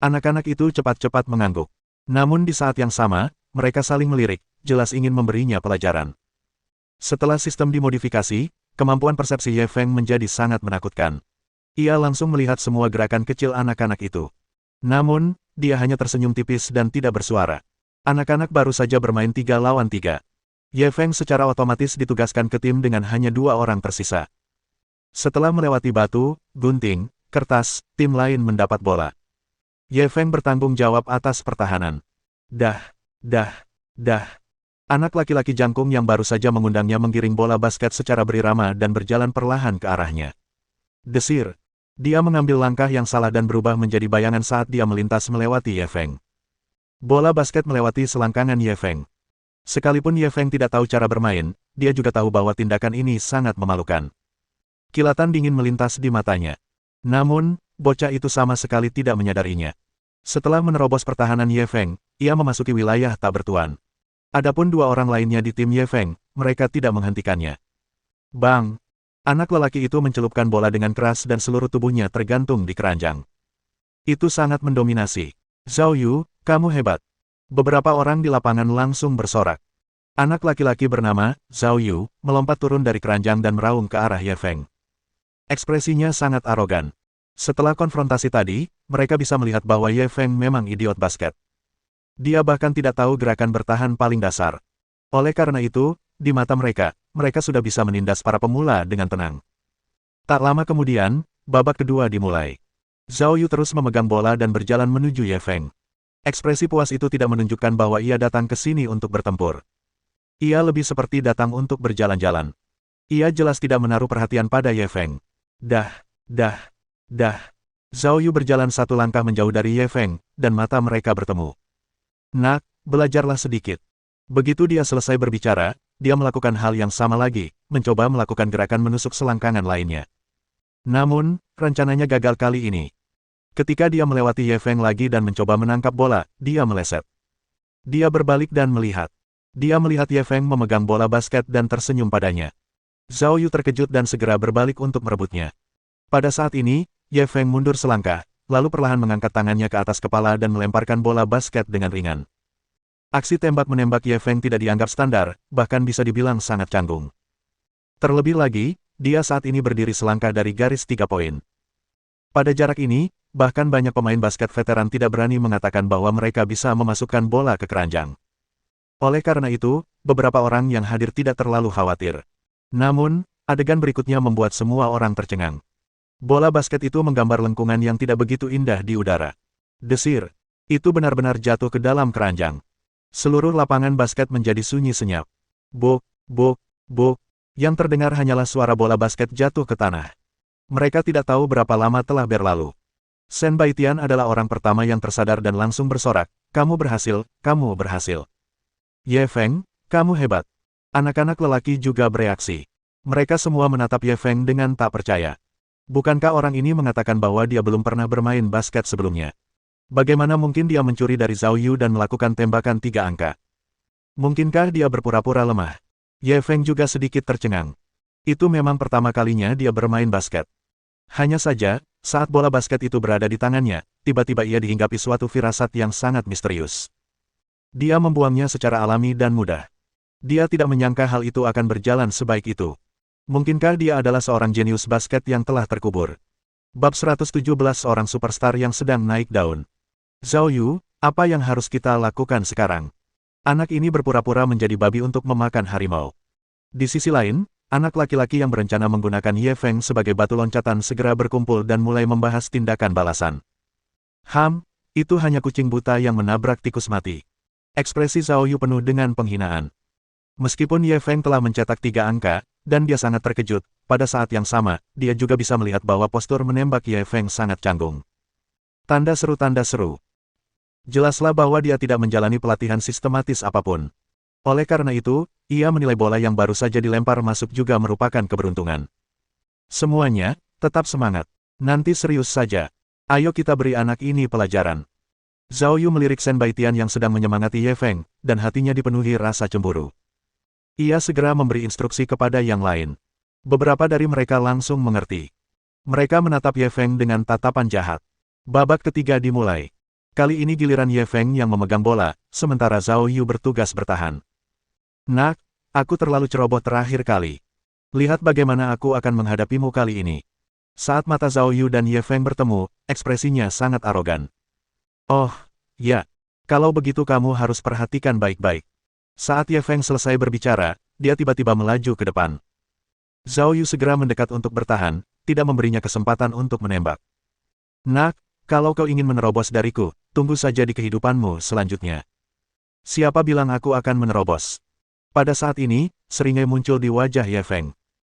Anak-anak itu cepat-cepat mengangguk. Namun di saat yang sama, mereka saling melirik, jelas ingin memberinya pelajaran. Setelah sistem dimodifikasi, kemampuan persepsi Ye Feng menjadi sangat menakutkan. Ia langsung melihat semua gerakan kecil anak-anak itu. Namun, dia hanya tersenyum tipis dan tidak bersuara. Anak-anak baru saja bermain 3 lawan 3. Ye Feng secara otomatis ditugaskan ke tim dengan hanya 2 orang tersisa. Setelah melewati batu, gunting, kertas, tim lain mendapat bola. Ye Feng bertanggung jawab atas pertahanan. Dah, dah, dah. Anak laki-laki jangkung yang baru saja mengundangnya menggiring bola basket secara berirama dan berjalan perlahan ke arahnya. Desir. Dia mengambil langkah yang salah dan berubah menjadi bayangan saat dia melintas melewati Ye Feng. Bola basket melewati selangkangan Ye Feng. Sekalipun Ye Feng tidak tahu cara bermain, dia juga tahu bahwa tindakan ini sangat memalukan. Kilatan dingin melintas di matanya. Namun, bocah itu sama sekali tidak menyadarinya. Setelah menerobos pertahanan Ye Feng, ia memasuki wilayah tak bertuan. Adapun dua orang lainnya di tim Ye Feng, mereka tidak menghentikannya. Bang! Anak lelaki itu mencelupkan bola dengan keras dan seluruh tubuhnya tergantung di keranjang. Itu sangat mendominasi. Zhao Yu, kamu hebat. Beberapa orang di lapangan langsung bersorak. Anak laki-laki bernama Zhao Yu melompat turun dari keranjang dan meraung ke arah Ye Feng. Ekspresinya sangat arogan. Setelah konfrontasi tadi, mereka bisa melihat bahwa Ye Feng memang idiot basket. Dia bahkan tidak tahu gerakan bertahan paling dasar. Oleh karena itu, di mata mereka, mereka sudah bisa menindas para pemula dengan tenang. Tak lama kemudian, babak kedua dimulai. Zhao Yu terus memegang bola dan berjalan menuju Ye Feng. Ekspresi puas itu tidak menunjukkan bahwa ia datang ke sini untuk bertempur. Ia lebih seperti datang untuk berjalan-jalan. Ia jelas tidak menaruh perhatian pada Ye Feng. Dah. Zhao Yu berjalan satu langkah menjauh dari Ye Feng, dan mata mereka bertemu. Nak, belajarlah sedikit. Begitu dia selesai berbicara, dia melakukan hal yang sama lagi, mencoba melakukan gerakan menusuk selangkangan lainnya. Namun, rencananya gagal kali ini. Ketika dia melewati Ye Feng lagi dan mencoba menangkap bola, dia meleset. Dia berbalik dan melihat. Dia melihat Ye Feng memegang bola basket dan tersenyum padanya. Zhao Yu terkejut dan segera berbalik untuk merebutnya. Pada saat ini, Ye Feng mundur selangkah, lalu perlahan mengangkat tangannya ke atas kepala dan melemparkan bola basket dengan ringan. Aksi tembak-menembak Ye Feng tidak dianggap standar, bahkan bisa dibilang sangat canggung. Terlebih lagi, dia saat ini berdiri selangkah dari garis 3 poin. Pada jarak ini, bahkan banyak pemain basket veteran tidak berani mengatakan bahwa mereka bisa memasukkan bola ke keranjang. Oleh karena itu, beberapa orang yang hadir tidak terlalu khawatir. Namun, adegan berikutnya membuat semua orang tercengang. Bola basket itu menggambar lengkungan yang tidak begitu indah di udara. Desir. Itu benar-benar jatuh ke dalam keranjang. Seluruh lapangan basket menjadi sunyi senyap. Bok, bok, bok. Yang terdengar hanyalah suara bola basket jatuh ke tanah. Mereka tidak tahu berapa lama telah berlalu. Shen Baitian adalah orang pertama yang tersadar dan langsung bersorak. Kamu berhasil, kamu berhasil. Ye Feng, kamu hebat. Anak-anak lelaki juga bereaksi. Mereka semua menatap Ye Feng dengan tak percaya. Bukankah orang ini mengatakan bahwa dia belum pernah bermain basket sebelumnya? Bagaimana mungkin dia mencuri dari Zhao Yu dan melakukan tembakan 3 angka? Mungkinkah dia berpura-pura lemah? Ye Feng juga sedikit tercengang. Itu memang pertama kalinya dia bermain basket. Hanya saja, saat bola basket itu berada di tangannya, tiba-tiba ia dihinggapi suatu firasat yang sangat misterius. Dia membuangnya secara alami dan mudah. Dia tidak menyangka hal itu akan berjalan sebaik itu. Mungkinkah dia adalah seorang jenius basket yang telah terkubur? Bab 117 Seorang superstar yang sedang naik daun. Zhao Yu, apa yang harus kita lakukan sekarang? Anak ini berpura-pura menjadi babi untuk memakan harimau. Di sisi lain, anak laki-laki yang berencana menggunakan Ye Feng sebagai batu loncatan segera berkumpul dan mulai membahas tindakan balasan. Itu hanya kucing buta yang menabrak tikus mati. Ekspresi Zhao Yu penuh dengan penghinaan. Meskipun Ye Feng telah mencetak 3 angka, dan dia sangat terkejut, pada saat yang sama, dia juga bisa melihat bahwa postur menembak Ye Feng sangat canggung. Tanda seru. Jelaslah bahwa dia tidak menjalani pelatihan sistematis apapun. Oleh karena itu, ia menilai bola yang baru saja dilempar masuk juga merupakan keberuntungan. Semuanya, tetap semangat. Nanti serius saja. Ayo kita beri anak ini pelajaran. Zhao Yu melirik Shen Baitian yang sedang menyemangati Ye Feng, dan hatinya dipenuhi rasa cemburu. Ia segera memberi instruksi kepada yang lain. Beberapa dari mereka langsung mengerti. Mereka menatap Ye Feng dengan tatapan jahat. Babak ketiga dimulai. Kali ini giliran Ye Feng yang memegang bola, sementara Zhao Yu bertugas bertahan. Nak, aku terlalu ceroboh terakhir kali. Lihat bagaimana aku akan menghadapimu kali ini. Saat mata Zhao Yu dan Ye Feng bertemu, ekspresinya sangat arogan. Oh, ya. Kalau begitu kamu harus perhatikan baik-baik. Saat Ye Feng selesai berbicara, dia tiba-tiba melaju ke depan. Zhao Yu segera mendekat untuk bertahan, tidak memberinya kesempatan untuk menembak. Nak, kalau kau ingin menerobos dariku, tunggu saja di kehidupanmu selanjutnya. Siapa bilang aku akan menerobos? Pada saat ini, seringai muncul di wajah Ye Feng.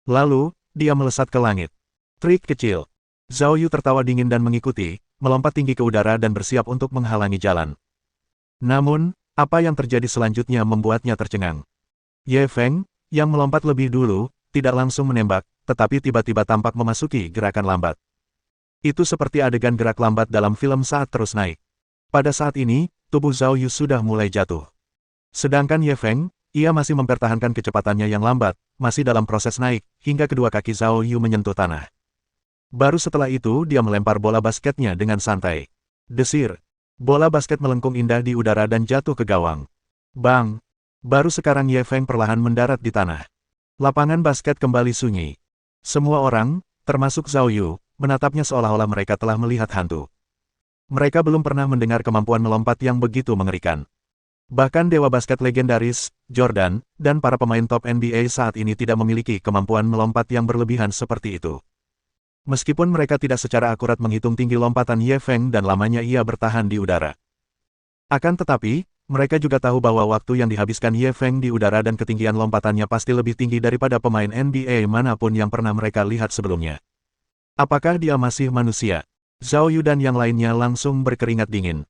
Lalu, dia melesat ke langit. Trik kecil. Zhao Yu tertawa dingin dan mengikuti, melompat tinggi ke udara dan bersiap untuk menghalangi jalan. Namun, apa yang terjadi selanjutnya membuatnya tercengang. Ye Feng, yang melompat lebih dulu, tidak langsung menembak, tetapi tiba-tiba tampak memasuki gerakan lambat. Itu seperti adegan gerak lambat dalam film saat terus naik. Pada saat ini, tubuh Zhao Yu sudah mulai jatuh. Sedangkan Ye Feng, ia masih mempertahankan kecepatannya yang lambat, masih dalam proses naik, hingga kedua kaki Zhao Yu menyentuh tanah. Baru setelah itu dia melempar bola basketnya dengan santai. Desir. Bola basket melengkung indah di udara dan jatuh ke gawang. Bang! Baru sekarang Ye Feng perlahan mendarat di tanah. Lapangan basket kembali sunyi. Semua orang, termasuk Zhao Yu, menatapnya seolah-olah mereka telah melihat hantu. Mereka belum pernah mendengar kemampuan melompat yang begitu mengerikan. Bahkan dewa basket legendaris, Jordan, dan para pemain top NBA saat ini tidak memiliki kemampuan melompat yang berlebihan seperti itu. Meskipun mereka tidak secara akurat menghitung tinggi lompatan Ye Feng dan lamanya ia bertahan di udara. Akan tetapi, mereka juga tahu bahwa waktu yang dihabiskan Ye Feng di udara dan ketinggian lompatannya pasti lebih tinggi daripada pemain NBA manapun yang pernah mereka lihat sebelumnya. Apakah dia masih manusia? Zhao Yu dan yang lainnya langsung berkeringat dingin.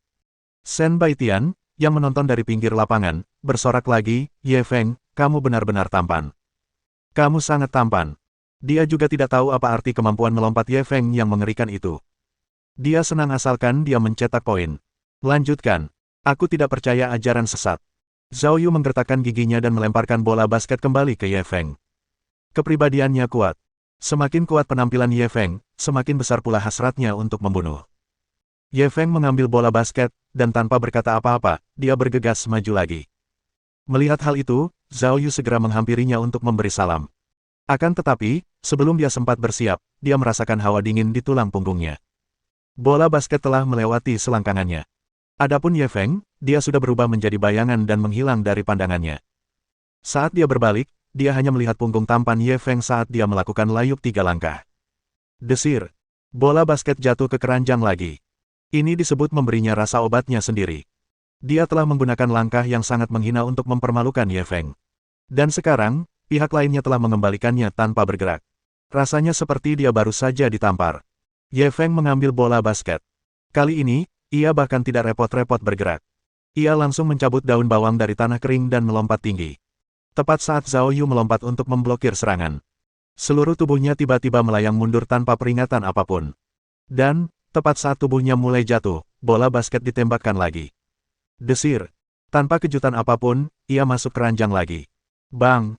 Shen Baitian, yang menonton dari pinggir lapangan, bersorak lagi, Ye Feng, kamu benar-benar tampan. Kamu sangat tampan. Dia juga tidak tahu apa arti kemampuan melompat Ye Feng yang mengerikan itu. Dia senang asalkan dia mencetak poin. Lanjutkan. Aku tidak percaya ajaran sesat. Zhao Yu menggertakkan giginya dan melemparkan bola basket kembali ke Ye Feng. Kepribadiannya kuat. Semakin kuat penampilan Ye Feng, semakin besar pula hasratnya untuk membunuh. Ye Feng mengambil bola basket, dan tanpa berkata apa-apa, dia bergegas maju lagi. Melihat hal itu, Zhao Yu segera menghampirinya untuk memberi salam. Akan tetapi, sebelum dia sempat bersiap, dia merasakan hawa dingin di tulang punggungnya. Bola basket telah melewati selangkangannya. Adapun Ye Feng, dia sudah berubah menjadi bayangan dan menghilang dari pandangannya. Saat dia berbalik, dia hanya melihat punggung tampan Ye Feng saat dia melakukan layup 3 langkah. Desir. Bola basket jatuh ke keranjang lagi. Ini disebut memberinya rasa obatnya sendiri. Dia telah menggunakan langkah yang sangat menghina untuk mempermalukan Ye Feng. Dan sekarang, pihak lainnya telah mengembalikannya tanpa bergerak. Rasanya seperti dia baru saja ditampar. Ye Feng mengambil bola basket. Kali ini, ia bahkan tidak repot-repot bergerak. Ia langsung mencabut daun bawang dari tanah kering dan melompat tinggi. Tepat saat Zhao Yu melompat untuk memblokir serangan. Seluruh tubuhnya tiba-tiba melayang mundur tanpa peringatan apapun. Dan, tepat saat tubuhnya mulai jatuh, bola basket ditembakkan lagi. Desir. Tanpa kejutan apapun, ia masuk keranjang lagi. Bang!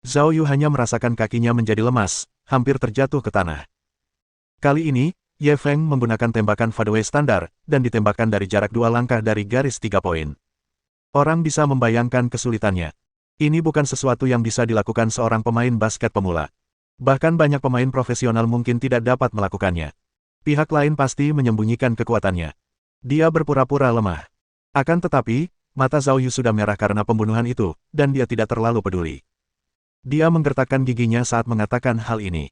Zhao Yu hanya merasakan kakinya menjadi lemas, hampir terjatuh ke tanah. Kali ini, Ye Feng menggunakan tembakan fadeaway standar, dan ditembakkan dari jarak 2 langkah dari garis 3 poin. Orang bisa membayangkan kesulitannya. Ini bukan sesuatu yang bisa dilakukan seorang pemain basket pemula. Bahkan banyak pemain profesional mungkin tidak dapat melakukannya. Pihak lain pasti menyembunyikan kekuatannya. Dia berpura-pura lemah. Akan tetapi, mata Zhao Yu sudah merah karena pembunuhan itu, dan dia tidak terlalu peduli. Dia menggertakkan giginya saat mengatakan hal ini.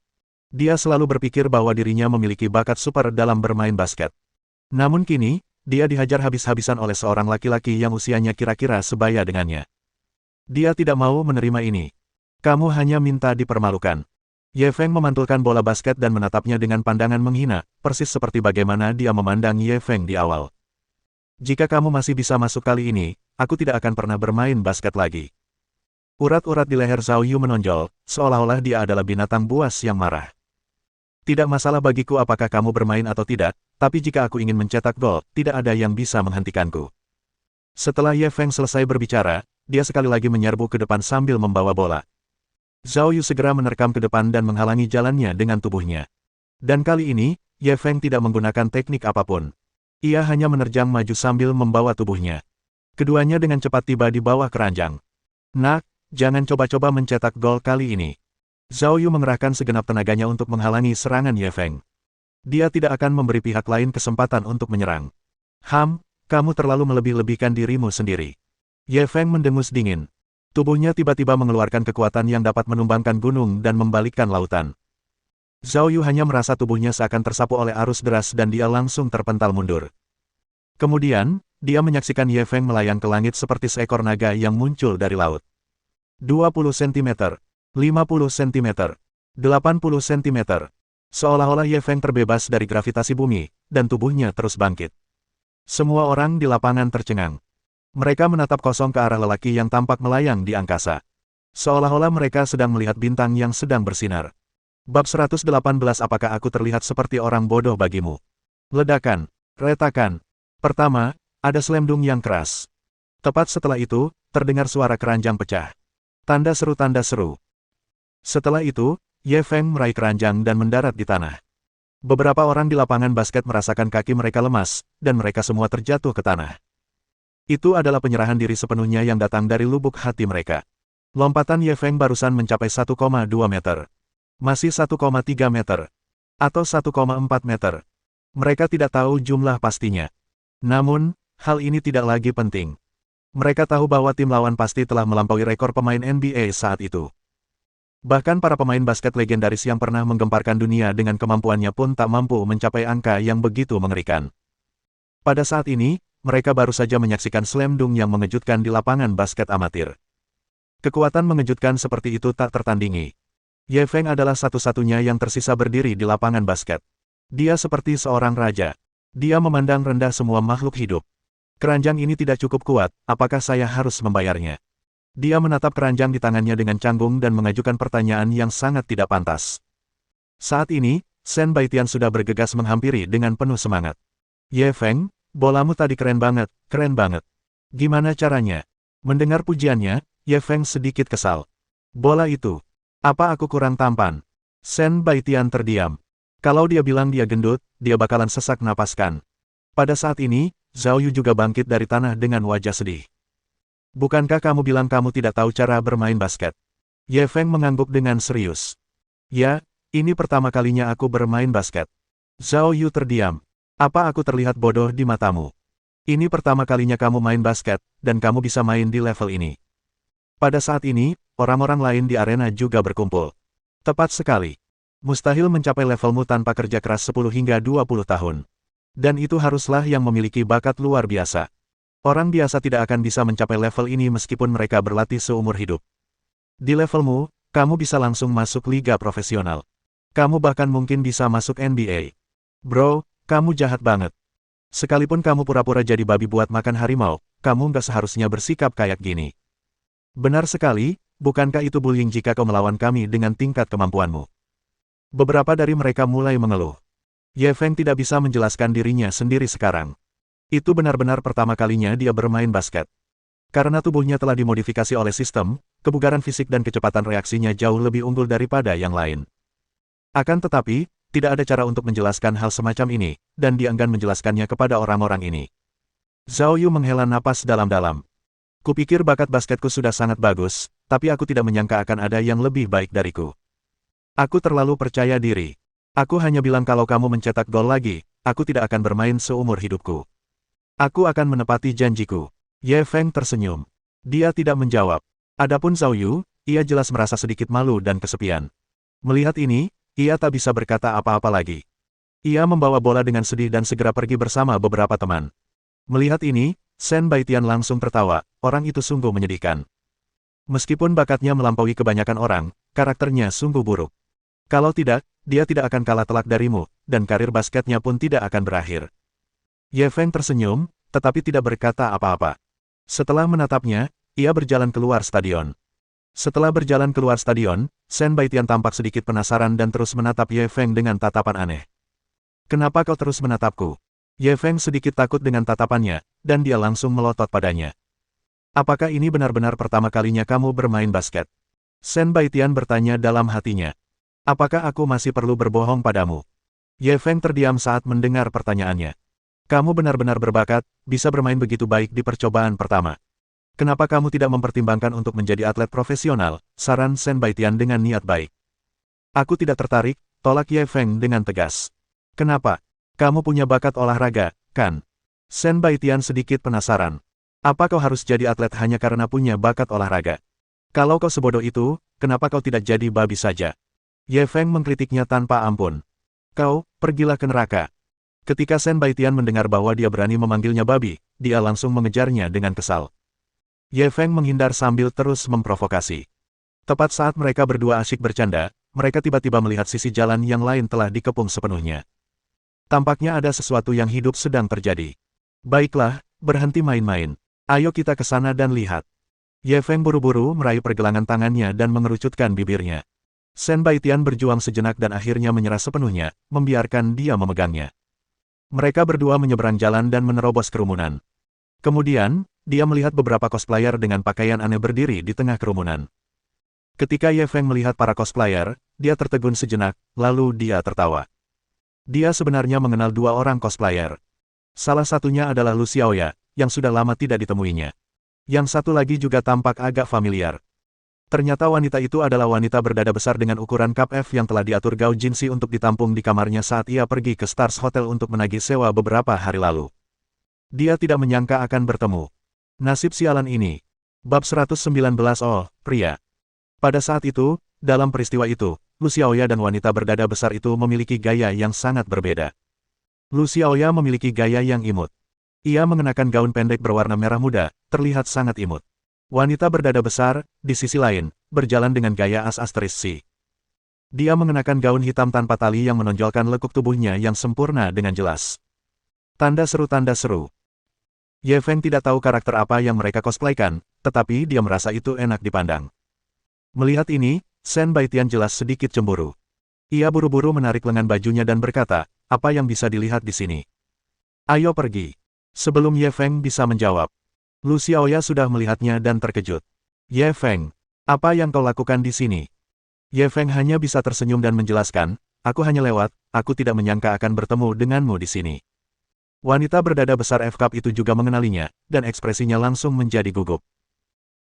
Dia selalu berpikir bahwa dirinya memiliki bakat super dalam bermain basket. Namun kini, dia dihajar habis-habisan oleh seorang laki-laki yang usianya kira-kira sebaya dengannya. Dia tidak mau menerima ini. Kamu hanya minta dipermalukan. Ye Feng memantulkan bola basket dan menatapnya dengan pandangan menghina, persis seperti bagaimana dia memandang Ye Feng di awal. Jika kamu masih bisa masuk kali ini, aku tidak akan pernah bermain basket lagi. Urat-urat di leher Zhao Yu menonjol, seolah-olah dia adalah binatang buas yang marah. Tidak masalah bagiku apakah kamu bermain atau tidak, tapi jika aku ingin mencetak gol, tidak ada yang bisa menghentikanku. Setelah Ye Feng selesai berbicara, dia sekali lagi menyerbu ke depan sambil membawa bola. Zhao Yu segera menerkam ke depan dan menghalangi jalannya dengan tubuhnya. Dan kali ini, Ye Feng tidak menggunakan teknik apapun. Ia hanya menerjang maju sambil membawa tubuhnya. Keduanya dengan cepat tiba di bawah keranjang. Nak, jangan coba-coba mencetak gol kali ini. Zhao Yu mengerahkan segenap tenaganya untuk menghalangi serangan Ye Feng. Dia tidak akan memberi pihak lain kesempatan untuk menyerang. Kamu terlalu melebih-lebihkan dirimu sendiri. Ye Feng mendengus dingin. Tubuhnya tiba-tiba mengeluarkan kekuatan yang dapat menumbangkan gunung dan membalikkan lautan. Zhao Yu hanya merasa tubuhnya seakan tersapu oleh arus deras dan dia langsung terpental mundur. Kemudian, dia menyaksikan Ye Feng melayang ke langit seperti seekor naga yang muncul dari laut. 20 cm, 50 cm, 80 cm. Seolah-olah Ye Feng terbebas dari gravitasi bumi, dan tubuhnya terus bangkit. Semua orang di lapangan tercengang. Mereka menatap kosong ke arah lelaki yang tampak melayang di angkasa. Seolah-olah mereka sedang melihat bintang yang sedang bersinar. Bab 118. Apakah aku terlihat seperti orang bodoh bagimu? Ledakan. Retakan. Pertama, ada selendung yang keras. Tepat setelah itu, terdengar suara keranjang pecah. Tanda seru. Setelah itu, Ye Feng meraih keranjang dan mendarat di tanah. Beberapa orang di lapangan basket merasakan kaki mereka lemas, dan mereka semua terjatuh ke tanah. Itu adalah penyerahan diri sepenuhnya yang datang dari lubuk hati mereka. Lompatan Ye Feng barusan mencapai 1,2 meter. Masih 1,3 meter. Atau 1,4 meter. Mereka tidak tahu jumlah pastinya. Namun, hal ini tidak lagi penting. Mereka tahu bahwa tim lawan pasti telah melampaui rekor pemain NBA saat itu. Bahkan para pemain basket legendaris yang pernah menggemparkan dunia dengan kemampuannya pun tak mampu mencapai angka yang begitu mengerikan. Pada saat ini, mereka baru saja menyaksikan slam dunk yang mengejutkan di lapangan basket amatir. Kekuatan mengejutkan seperti itu tak tertandingi. Ye Feng adalah satu-satunya yang tersisa berdiri di lapangan basket. Dia seperti seorang raja. Dia memandang rendah semua makhluk hidup. Keranjang ini tidak cukup kuat, apakah saya harus membayarnya? Dia menatap keranjang di tangannya dengan canggung dan mengajukan pertanyaan yang sangat tidak pantas. Saat ini, Shen Baitian sudah bergegas menghampiri dengan penuh semangat. Ye Feng, bolamu tadi keren banget, keren banget. Gimana caranya? Mendengar pujiannya, Ye Feng sedikit kesal. Bola itu. Apa aku kurang tampan? Shen Baitian terdiam. Kalau dia bilang dia gendut, dia bakalan sesak napaskan. Pada saat ini, Zhao Yu juga bangkit dari tanah dengan wajah sedih. Bukankah kamu bilang kamu tidak tahu cara bermain basket? Ye Feng mengangguk dengan serius. Ya, ini pertama kalinya aku bermain basket. Zhao Yu terdiam. Apa aku terlihat bodoh di matamu? Ini pertama kalinya kamu main basket, dan kamu bisa main di level ini. Pada saat ini, orang-orang lain di arena juga berkumpul. Tepat sekali. Mustahil mencapai levelmu tanpa kerja keras 10 hingga 20 tahun. Dan itu haruslah yang memiliki bakat luar biasa. Orang biasa tidak akan bisa mencapai level ini meskipun mereka berlatih seumur hidup. Di levelmu, kamu bisa langsung masuk liga profesional. Kamu bahkan mungkin bisa masuk NBA. Bro, kamu jahat banget. Sekalipun kamu pura-pura jadi babi buat makan harimau, kamu nggak seharusnya bersikap kayak gini. Benar sekali, bukankah itu bullying jika kau melawan kami dengan tingkat kemampuanmu? Beberapa dari mereka mulai mengeluh. Ye Feng tidak bisa menjelaskan dirinya sendiri sekarang. Itu benar-benar pertama kalinya dia bermain basket. Karena tubuhnya telah dimodifikasi oleh sistem, kebugaran fisik dan kecepatan reaksinya jauh lebih unggul daripada yang lain. Akan tetapi, tidak ada cara untuk menjelaskan hal semacam ini, dan dia enggan menjelaskannya kepada orang-orang ini. Zhao Yu menghela napas dalam-dalam. Kupikir bakat basketku sudah sangat bagus, tapi aku tidak menyangka akan ada yang lebih baik dariku. Aku terlalu percaya diri. Aku hanya bilang kalau kamu mencetak gol lagi, aku tidak akan bermain seumur hidupku. Aku akan menepati janjiku. Ye Feng tersenyum. Dia tidak menjawab. Adapun Zhao Yu, ia jelas merasa sedikit malu dan kesepian. Melihat ini, ia tak bisa berkata apa-apa lagi. Ia membawa bola dengan sedih dan segera pergi bersama beberapa teman. Melihat ini, Shen Baitian langsung tertawa, orang itu sungguh menyedihkan. Meskipun bakatnya melampaui kebanyakan orang, karakternya sungguh buruk. Kalau tidak, dia tidak akan kalah telak darimu, dan karir basketnya pun tidak akan berakhir. Ye Feng tersenyum, tetapi tidak berkata apa-apa. Setelah menatapnya, ia berjalan keluar stadion. Setelah berjalan keluar stadion, Shen Baitian tampak sedikit penasaran dan terus menatap Ye Feng dengan tatapan aneh. Kenapa kau terus menatapku? Ye Feng sedikit takut dengan tatapannya, dan dia langsung melotot padanya. Apakah ini benar-benar pertama kalinya kamu bermain basket? Shen Baitian bertanya dalam hatinya. Apakah aku masih perlu berbohong padamu? Ye Feng terdiam saat mendengar pertanyaannya. Kamu benar-benar berbakat, bisa bermain begitu baik di percobaan pertama. Kenapa kamu tidak mempertimbangkan untuk menjadi atlet profesional? Saran Shen Baitian dengan niat baik. Aku tidak tertarik, tolak Ye Feng dengan tegas. Kenapa? Kamu punya bakat olahraga, kan? Shen Baitian sedikit penasaran. Apa kau harus jadi atlet hanya karena punya bakat olahraga? Kalau kau sebodoh itu, kenapa kau tidak jadi babi saja? Ye Feng mengkritiknya tanpa ampun. Kau, pergilah ke neraka. Ketika Shen Baitian mendengar bahwa dia berani memanggilnya babi, dia langsung mengejarnya dengan kesal. Ye Feng menghindar sambil terus memprovokasi. Tepat saat mereka berdua asyik bercanda, mereka tiba-tiba melihat sisi jalan yang lain telah dikepung sepenuhnya. Tampaknya ada sesuatu yang hidup sedang terjadi. Baiklah, berhenti main-main. Ayo kita ke sana dan lihat. Ye Feng buru-buru meraih pergelangan tangannya dan mengerucutkan bibirnya. Shen Baitian berjuang sejenak dan akhirnya menyerah sepenuhnya, membiarkan dia memegangnya. Mereka berdua menyeberang jalan dan menerobos kerumunan. Kemudian, dia melihat beberapa cosplayer dengan pakaian aneh berdiri di tengah kerumunan. Ketika Ye Feng melihat para cosplayer, dia tertegun sejenak, lalu dia tertawa. Dia sebenarnya mengenal dua orang cosplayer. Salah satunya adalah Lu Xiaoya, yang sudah lama tidak ditemuinya. Yang satu lagi juga tampak agak familiar. Ternyata wanita itu adalah wanita berdada besar dengan ukuran cup F yang telah diatur Gao Jinxi untuk ditampung di kamarnya saat ia pergi ke Stars Hotel untuk menagih sewa beberapa hari lalu. Dia tidak menyangka akan bertemu. Nasib sialan ini. Bab 119 Oh, pria. Pada saat itu, dalam peristiwa itu, Lu Xiaoya dan wanita berdada besar itu memiliki gaya yang sangat berbeda. Lu Xiaoya memiliki gaya yang imut. Ia mengenakan gaun pendek berwarna merah muda, terlihat sangat imut. Wanita berdada besar, di sisi lain, berjalan dengan gaya as-asterisk. Dia mengenakan gaun hitam tanpa tali yang menonjolkan lekuk tubuhnya yang sempurna dengan jelas. Tanda seru. Ye Feng tidak tahu karakter apa yang mereka cosplaykan, tetapi dia merasa itu enak dipandang. Melihat ini, Shen Baitian jelas sedikit cemburu. Ia buru-buru menarik lengan bajunya dan berkata, apa yang bisa dilihat di sini? Ayo pergi. Sebelum Ye Feng bisa menjawab, Lu Xiaoya sudah melihatnya dan terkejut. Ye Feng, apa yang kau lakukan di sini? Ye Feng hanya bisa tersenyum dan menjelaskan, aku hanya lewat, aku tidak menyangka akan bertemu denganmu di sini. Wanita berdada besar F-Cup itu juga mengenalinya, dan ekspresinya langsung menjadi gugup.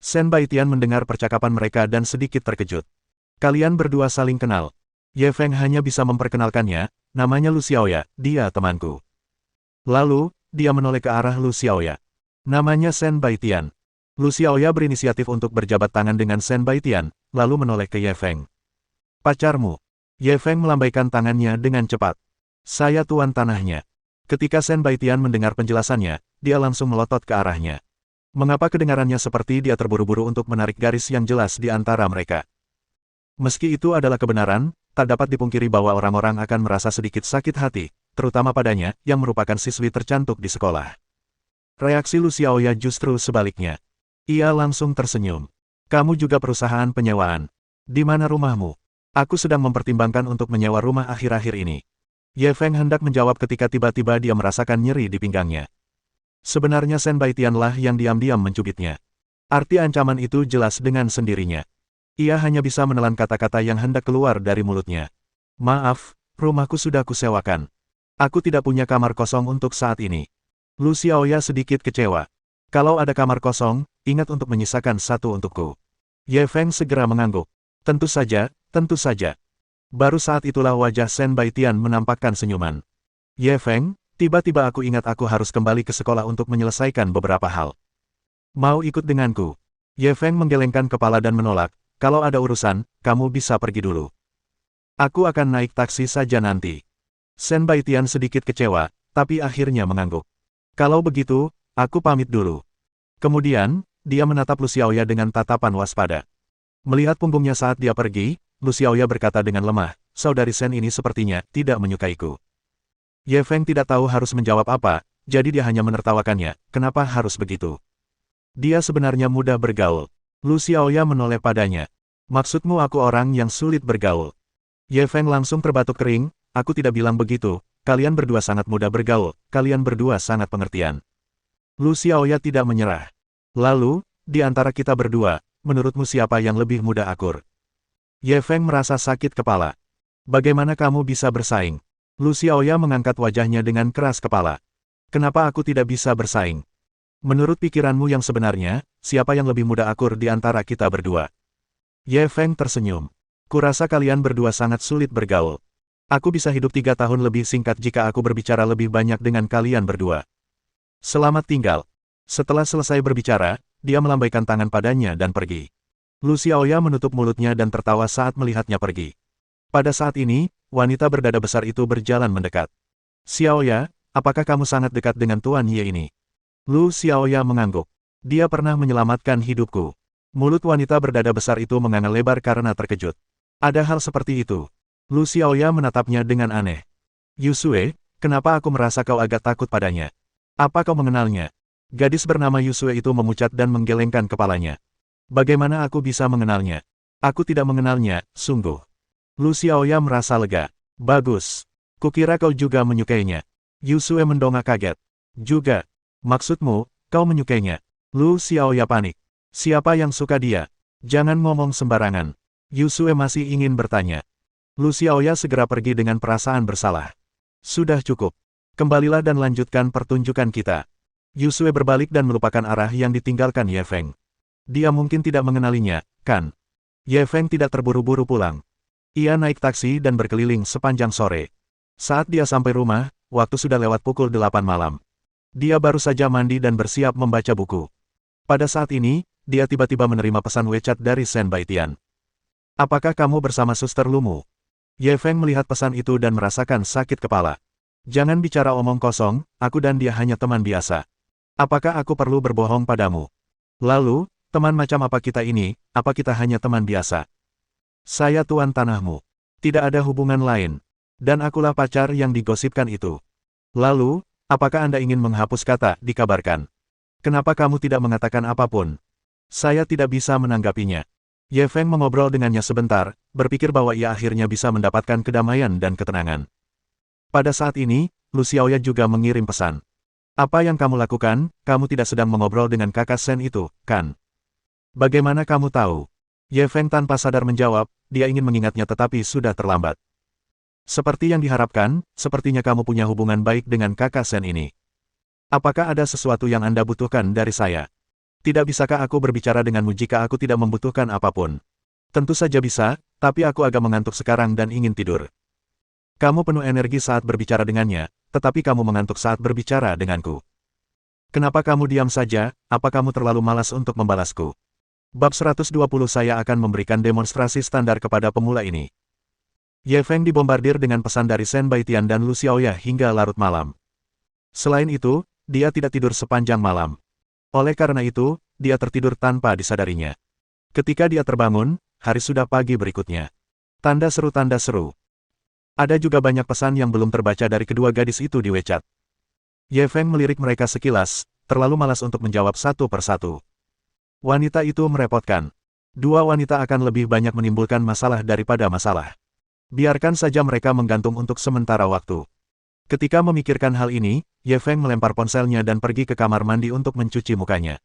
Shen Baitian mendengar percakapan mereka dan sedikit terkejut. Kalian berdua saling kenal. Ye Feng hanya bisa memperkenalkannya, namanya Lu Xiaoya, dia temanku. Lalu, dia menoleh ke arah Lu Xiaoya. Namanya Shen Baitian. Lu Xiaoya berinisiatif untuk berjabat tangan dengan Shen Baitian, lalu menoleh ke Ye Feng. Pacarmu. Ye Feng melambaikan tangannya dengan cepat. Saya tuan tanahnya. Ketika Shen Baitian mendengar penjelasannya, dia langsung melotot ke arahnya. Mengapa kedengarannya seperti dia terburu-buru untuk menarik garis yang jelas di antara mereka? Meski itu adalah kebenaran, tak dapat dipungkiri bahwa orang-orang akan merasa sedikit sakit hati, terutama padanya, yang merupakan siswi tercantik di sekolah. Reaksi Lu Xiaoya justru sebaliknya. Ia langsung tersenyum. Kamu juga perusahaan penyewaan. Di mana rumahmu? Aku sedang mempertimbangkan untuk menyewa rumah akhir-akhir ini. Ye Feng hendak menjawab ketika tiba-tiba dia merasakan nyeri di pinggangnya. Sebenarnya Shen Baitian lah yang diam-diam mencubitnya. Arti ancaman itu jelas dengan sendirinya. Ia hanya bisa menelan kata-kata yang hendak keluar dari mulutnya. Maaf, rumahku sudah kusewakan. Aku tidak punya kamar kosong untuk saat ini. Lu Xiaoya sedikit kecewa. Kalau ada kamar kosong, ingat untuk menyisakan satu untukku. Ye Feng segera mengangguk. Tentu saja, tentu saja. Baru saat itulah wajah Shen Baitian menampakkan senyuman. Ye Feng, tiba-tiba aku ingat aku harus kembali ke sekolah untuk menyelesaikan beberapa hal. Mau ikut denganku? Ye Feng menggelengkan kepala dan menolak. Kalau ada urusan, kamu bisa pergi dulu. Aku akan naik taksi saja nanti. Shen Baitian sedikit kecewa, tapi akhirnya mengangguk. Kalau begitu, aku pamit dulu. Kemudian, dia menatap Lu Xiaoya dengan tatapan waspada. Melihat punggungnya saat dia pergi, Lu Xiaoya berkata dengan lemah, saudari Shen ini sepertinya tidak menyukaiku. Ye Feng tidak tahu harus menjawab apa, jadi dia hanya menertawakannya, kenapa harus begitu? Dia sebenarnya mudah bergaul. Lu Xiaoya menoleh padanya. Maksudmu aku orang yang sulit bergaul? Ye Feng langsung terbatuk kering, aku tidak bilang begitu. Kalian berdua sangat mudah bergaul, kalian berdua sangat pengertian. Lu Xiaoya tidak menyerah. Lalu, di antara kita berdua, menurutmu siapa yang lebih mudah akur? Ye Feng merasa sakit kepala. Bagaimana kamu bisa bersaing? Lu Xiaoya mengangkat wajahnya dengan keras kepala. Kenapa aku tidak bisa bersaing? Menurut pikiranmu yang sebenarnya, siapa yang lebih mudah akur di antara kita berdua? Ye Feng tersenyum. Kurasa kalian berdua sangat sulit bergaul. Aku bisa hidup 3 tahun lebih singkat jika aku berbicara lebih banyak dengan kalian berdua. Selamat tinggal. Setelah selesai berbicara, dia melambaikan tangan padanya dan pergi. Lu Xiaoya menutup mulutnya dan tertawa saat melihatnya pergi. Pada saat ini, wanita berdada besar itu berjalan mendekat. Xiaoya, apakah kamu sangat dekat dengan Tuan Ye ini? Lu Xiaoya mengangguk. Dia pernah menyelamatkan hidupku. Mulut wanita berdada besar itu menganga lebar karena terkejut. Ada hal seperti itu. Lu Xiaoya menatapnya dengan aneh. Yusue, kenapa aku merasa kau agak takut padanya? Apa kau mengenalnya? Gadis bernama Yusue itu memucat dan menggelengkan kepalanya. Bagaimana aku bisa mengenalnya? Aku tidak mengenalnya, sungguh. Lu Xiaoya merasa lega. Bagus. Kukira kau juga menyukainya. Yusue mendongak kaget. Juga. Maksudmu, kau menyukainya? Lu Xiaoya panik. Siapa yang suka dia? Jangan ngomong sembarangan. Yusue masih ingin bertanya. Lu Xiaoya segera pergi dengan perasaan bersalah. Sudah cukup. Kembalilah dan lanjutkan pertunjukan kita. Yusue berbalik dan melupakan arah yang ditinggalkan Ye Feng. Dia mungkin tidak mengenalinya, kan? Ye Feng tidak terburu-buru pulang. Ia naik taksi dan berkeliling sepanjang sore. Saat dia sampai rumah, waktu sudah lewat pukul 8 malam. Dia baru saja mandi dan bersiap membaca buku. Pada saat ini, dia tiba-tiba menerima pesan WeChat dari Shen Baitian. Apakah kamu bersama Suster Lumu? Ye Feng melihat pesan itu dan merasakan sakit kepala. Jangan bicara omong kosong, aku dan dia hanya teman biasa. Apakah aku perlu berbohong padamu? Lalu, teman macam apa kita ini, apa kita hanya teman biasa? Saya tuan tanahmu. Tidak ada hubungan lain. Dan akulah pacar yang digosipkan itu. Lalu, apakah Anda ingin menghapus kata dikabarkan? Kenapa kamu tidak mengatakan apapun? Saya tidak bisa menanggapinya. Ye Feng mengobrol dengannya sebentar, berpikir bahwa ia akhirnya bisa mendapatkan kedamaian dan ketenangan. Pada saat ini, Lu Xiaoya juga mengirim pesan. Apa yang kamu lakukan, kamu tidak sedang mengobrol dengan kakak Shen itu, kan? Bagaimana kamu tahu? Ye Feng tanpa sadar menjawab, dia ingin mengingatnya tetapi sudah terlambat. Seperti yang diharapkan, sepertinya kamu punya hubungan baik dengan kakak Shen ini. Apakah ada sesuatu yang Anda butuhkan dari saya? Tidak bisakah aku berbicara denganmu jika aku tidak membutuhkan apapun? Tentu saja bisa, tapi aku agak mengantuk sekarang dan ingin tidur. Kamu penuh energi saat berbicara dengannya, tetapi kamu mengantuk saat berbicara denganku. Kenapa kamu diam saja, apa kamu terlalu malas untuk membalasku? Bab 120 saya akan memberikan demonstrasi standar kepada pemula ini. Ye Feng dibombardir dengan pesan dari Shen Baitian dan Lu Xiaoya hingga larut malam. Selain itu, dia tidak tidur sepanjang malam. Oleh karena itu, dia tertidur tanpa disadarinya. Ketika dia terbangun, hari sudah pagi berikutnya. Tanda seru tanda seru. Ada juga banyak pesan yang belum terbaca dari kedua gadis itu di WeChat. Ye Feng melirik mereka sekilas, terlalu malas untuk menjawab satu persatu. Wanita itu merepotkan. Dua wanita akan lebih banyak menimbulkan masalah daripada masalah. Biarkan saja mereka menggantung untuk sementara waktu. Ketika memikirkan hal ini, Ye Feng melempar ponselnya dan pergi ke kamar mandi untuk mencuci mukanya.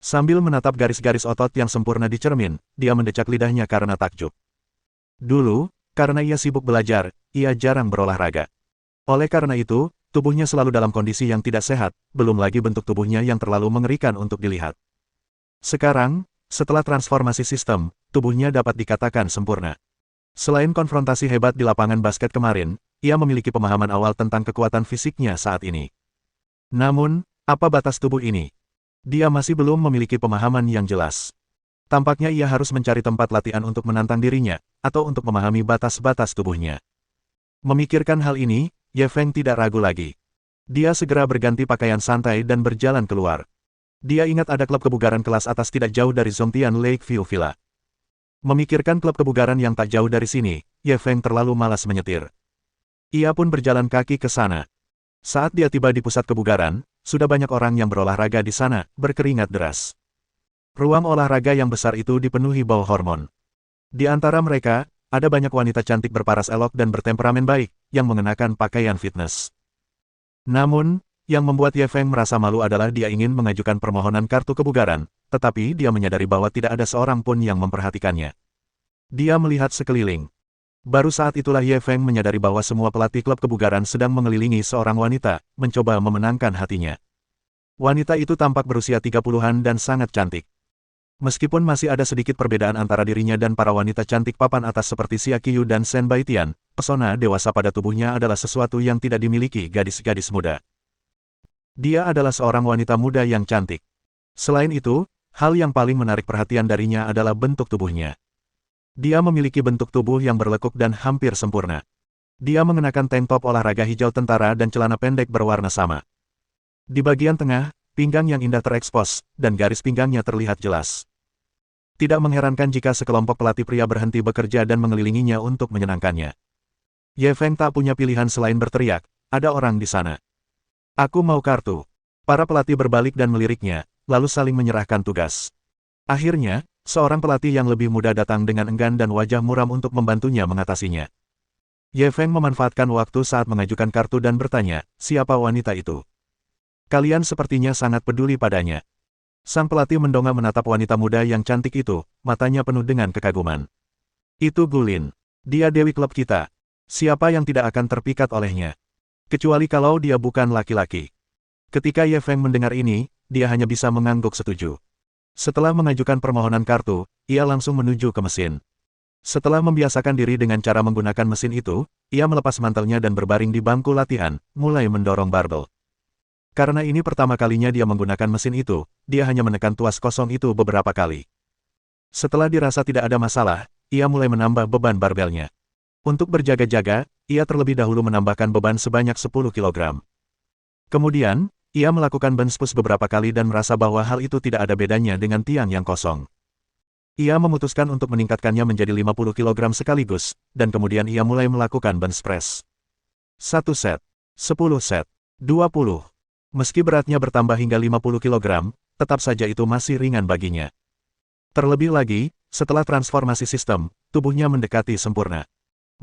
Sambil menatap garis-garis otot yang sempurna di cermin, dia mendecak lidahnya karena takjub. Dulu, karena ia sibuk belajar, ia jarang berolahraga. Oleh karena itu, tubuhnya selalu dalam kondisi yang tidak sehat, belum lagi bentuk tubuhnya yang terlalu mengerikan untuk dilihat. Sekarang, setelah transformasi sistem, tubuhnya dapat dikatakan sempurna. Selain konfrontasi hebat di lapangan basket kemarin, ia memiliki pemahaman awal tentang kekuatan fisiknya saat ini. Namun, apa batas tubuh ini? Dia masih belum memiliki pemahaman yang jelas. Tampaknya ia harus mencari tempat latihan untuk menantang dirinya, atau untuk memahami batas-batas tubuhnya. Memikirkan hal ini, Ye Feng tidak ragu lagi. Dia segera berganti pakaian santai dan berjalan keluar. Dia ingat ada klub kebugaran kelas atas tidak jauh dari Zongtian Lakeview Villa. Memikirkan klub kebugaran yang tak jauh dari sini, Ye Feng terlalu malas menyetir. Ia pun berjalan kaki ke sana. Saat dia tiba di pusat kebugaran, sudah banyak orang yang berolahraga di sana, berkeringat deras. Ruang olahraga yang besar itu dipenuhi bau hormon. Di antara mereka, ada banyak wanita cantik berparas elok dan bertemperamen baik, yang mengenakan pakaian fitness. Namun, yang membuat Ye Feng merasa malu adalah dia ingin mengajukan permohonan kartu kebugaran, tetapi dia menyadari bahwa tidak ada seorang pun yang memperhatikannya. Dia melihat sekeliling. Baru saat itulah Ye Feng menyadari bahwa semua pelatih klub kebugaran sedang mengelilingi seorang wanita, mencoba memenangkan hatinya. Wanita itu tampak berusia 30-an dan sangat cantik. Meskipun masih ada sedikit perbedaan antara dirinya dan para wanita cantik papan atas seperti Xia Qiyu dan Shen Baitian, pesona dewasa pada tubuhnya adalah sesuatu yang tidak dimiliki gadis-gadis muda. Dia adalah seorang wanita muda yang cantik. Selain itu, hal yang paling menarik perhatian darinya adalah bentuk tubuhnya. Dia memiliki bentuk tubuh yang berlekuk dan hampir sempurna. Dia mengenakan tank top olahraga hijau tentara dan celana pendek berwarna sama. Di bagian tengah, pinggang yang indah terekspos, dan garis pinggangnya terlihat jelas. Tidak mengherankan jika sekelompok pelatih pria berhenti bekerja dan mengelilinginya untuk menyenangkannya. Ye Feng tak punya pilihan selain berteriak, "Ada orang di sana. Aku mau kartu." Para pelatih berbalik dan meliriknya, lalu saling menyerahkan tugas. Akhirnya, seorang pelatih yang lebih muda datang dengan enggan dan wajah muram untuk membantunya mengatasinya. Ye Feng memanfaatkan waktu saat mengajukan kartu dan bertanya, "Siapa wanita itu? Kalian sepertinya sangat peduli padanya." Sang pelatih mendongak menatap wanita muda yang cantik itu, matanya penuh dengan kekaguman. "Itu Gulin. Dia dewi klub kita. Siapa yang tidak akan terpikat olehnya? Kecuali kalau dia bukan laki-laki." Ketika Ye Feng mendengar ini, dia hanya bisa mengangguk setuju. Setelah mengajukan permohonan kartu, ia langsung menuju ke mesin. Setelah membiasakan diri dengan cara menggunakan mesin itu, ia melepas mantelnya dan berbaring di bangku latihan, mulai mendorong barbel. Karena ini pertama kalinya dia menggunakan mesin itu, dia hanya menekan tuas kosong itu beberapa kali. Setelah dirasa tidak ada masalah, ia mulai menambah beban barbelnya. Untuk berjaga-jaga, ia terlebih dahulu menambahkan beban sebanyak 10 kg. Kemudian, ia melakukan bench push beberapa kali dan merasa bahwa hal itu tidak ada bedanya dengan tiang yang kosong. Ia memutuskan untuk meningkatkannya menjadi 50 kg sekaligus, dan kemudian ia mulai melakukan bench press. 1 set, 10 set, 20. Meski beratnya bertambah hingga 50 kg, tetap saja itu masih ringan baginya. Terlebih lagi, setelah transformasi sistem, tubuhnya mendekati sempurna.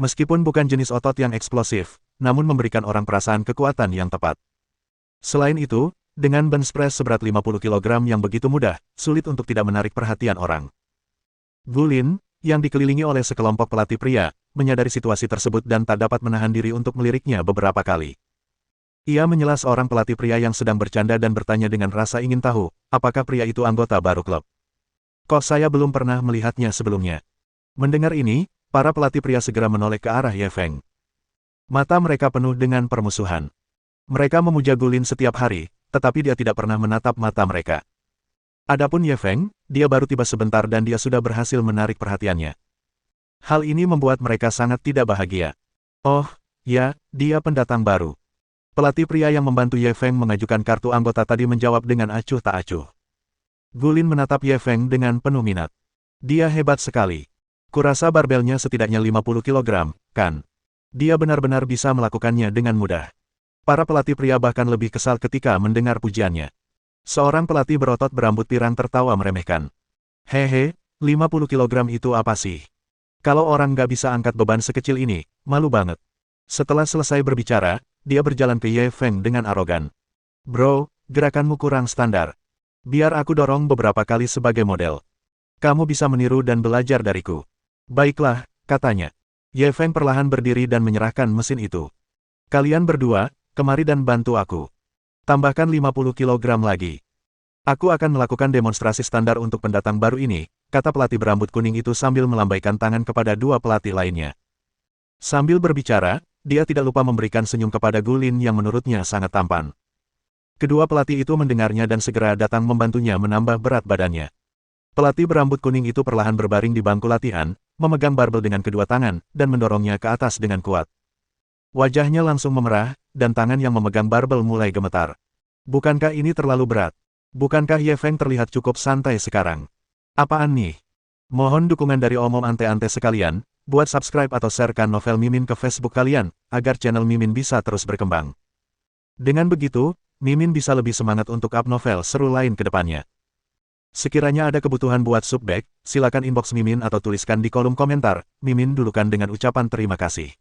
Meskipun bukan jenis otot yang eksplosif, namun memberikan orang perasaan kekuatan yang tepat. Selain itu, dengan bench press seberat 50 kg yang begitu mudah, sulit untuk tidak menarik perhatian orang. Gulin, yang dikelilingi oleh sekelompok pelatih pria, menyadari situasi tersebut dan tak dapat menahan diri untuk meliriknya beberapa kali. Ia menyela seorang pelatih pria yang sedang bercanda dan bertanya dengan rasa ingin tahu, apakah pria itu anggota baru klub. "Kok saya belum pernah melihatnya sebelumnya?" Mendengar ini, para pelatih pria segera menoleh ke arah Ye Feng. Mata mereka penuh dengan permusuhan. Mereka memuja Gulin setiap hari, tetapi dia tidak pernah menatap mata mereka. Adapun Ye Feng, dia baru tiba sebentar dan dia sudah berhasil menarik perhatiannya. Hal ini membuat mereka sangat tidak bahagia. "Oh, ya, dia pendatang baru." Pelatih pria yang membantu Ye Feng mengajukan kartu anggota tadi menjawab dengan acuh tak acuh. Gulin menatap Ye Feng dengan penuh minat. "Dia hebat sekali. Kurasa barbelnya setidaknya 50 kg, kan? Dia benar-benar bisa melakukannya dengan mudah." Para pelatih pria bahkan lebih kesal ketika mendengar pujiannya. Seorang pelatih berotot berambut pirang tertawa meremehkan. "Hehe, 50 kg itu apa sih? Kalau orang nggak bisa angkat beban sekecil ini, malu banget." Setelah selesai berbicara, dia berjalan ke Ye Feng dengan arogan. "Bro, gerakanmu kurang standar. Biar aku dorong beberapa kali sebagai model. Kamu bisa meniru dan belajar dariku." "Baiklah," katanya. Ye Feng perlahan berdiri dan menyerahkan mesin itu. "Kalian berdua, kemari dan bantu aku. Tambahkan 50 kg lagi. Aku akan melakukan demonstrasi standar untuk pendatang baru ini," kata pelatih berambut kuning itu sambil melambaikan tangan kepada dua pelatih lainnya. Sambil berbicara, dia tidak lupa memberikan senyum kepada Gulin yang menurutnya sangat tampan. Kedua pelatih itu mendengarnya dan segera datang membantunya menambah berat badannya. Pelatih berambut kuning itu perlahan berbaring di bangku latihan, memegang barbel dengan kedua tangan, dan mendorongnya ke atas dengan kuat. Wajahnya langsung memerah, dan tangan yang memegang barbel mulai gemetar. "Bukankah ini terlalu berat? Bukankah Ye Feng terlihat cukup santai sekarang? Apaan nih?" Mohon dukungan dari omom ante-ante sekalian, buat subscribe atau sharekan novel Mimin ke Facebook kalian, agar channel Mimin bisa terus berkembang. Dengan begitu, Mimin bisa lebih semangat untuk up novel seru lain ke depannya. Sekiranya ada kebutuhan buat subback, silakan inbox Mimin atau tuliskan di kolom komentar. Mimin dulukan dengan ucapan terima kasih.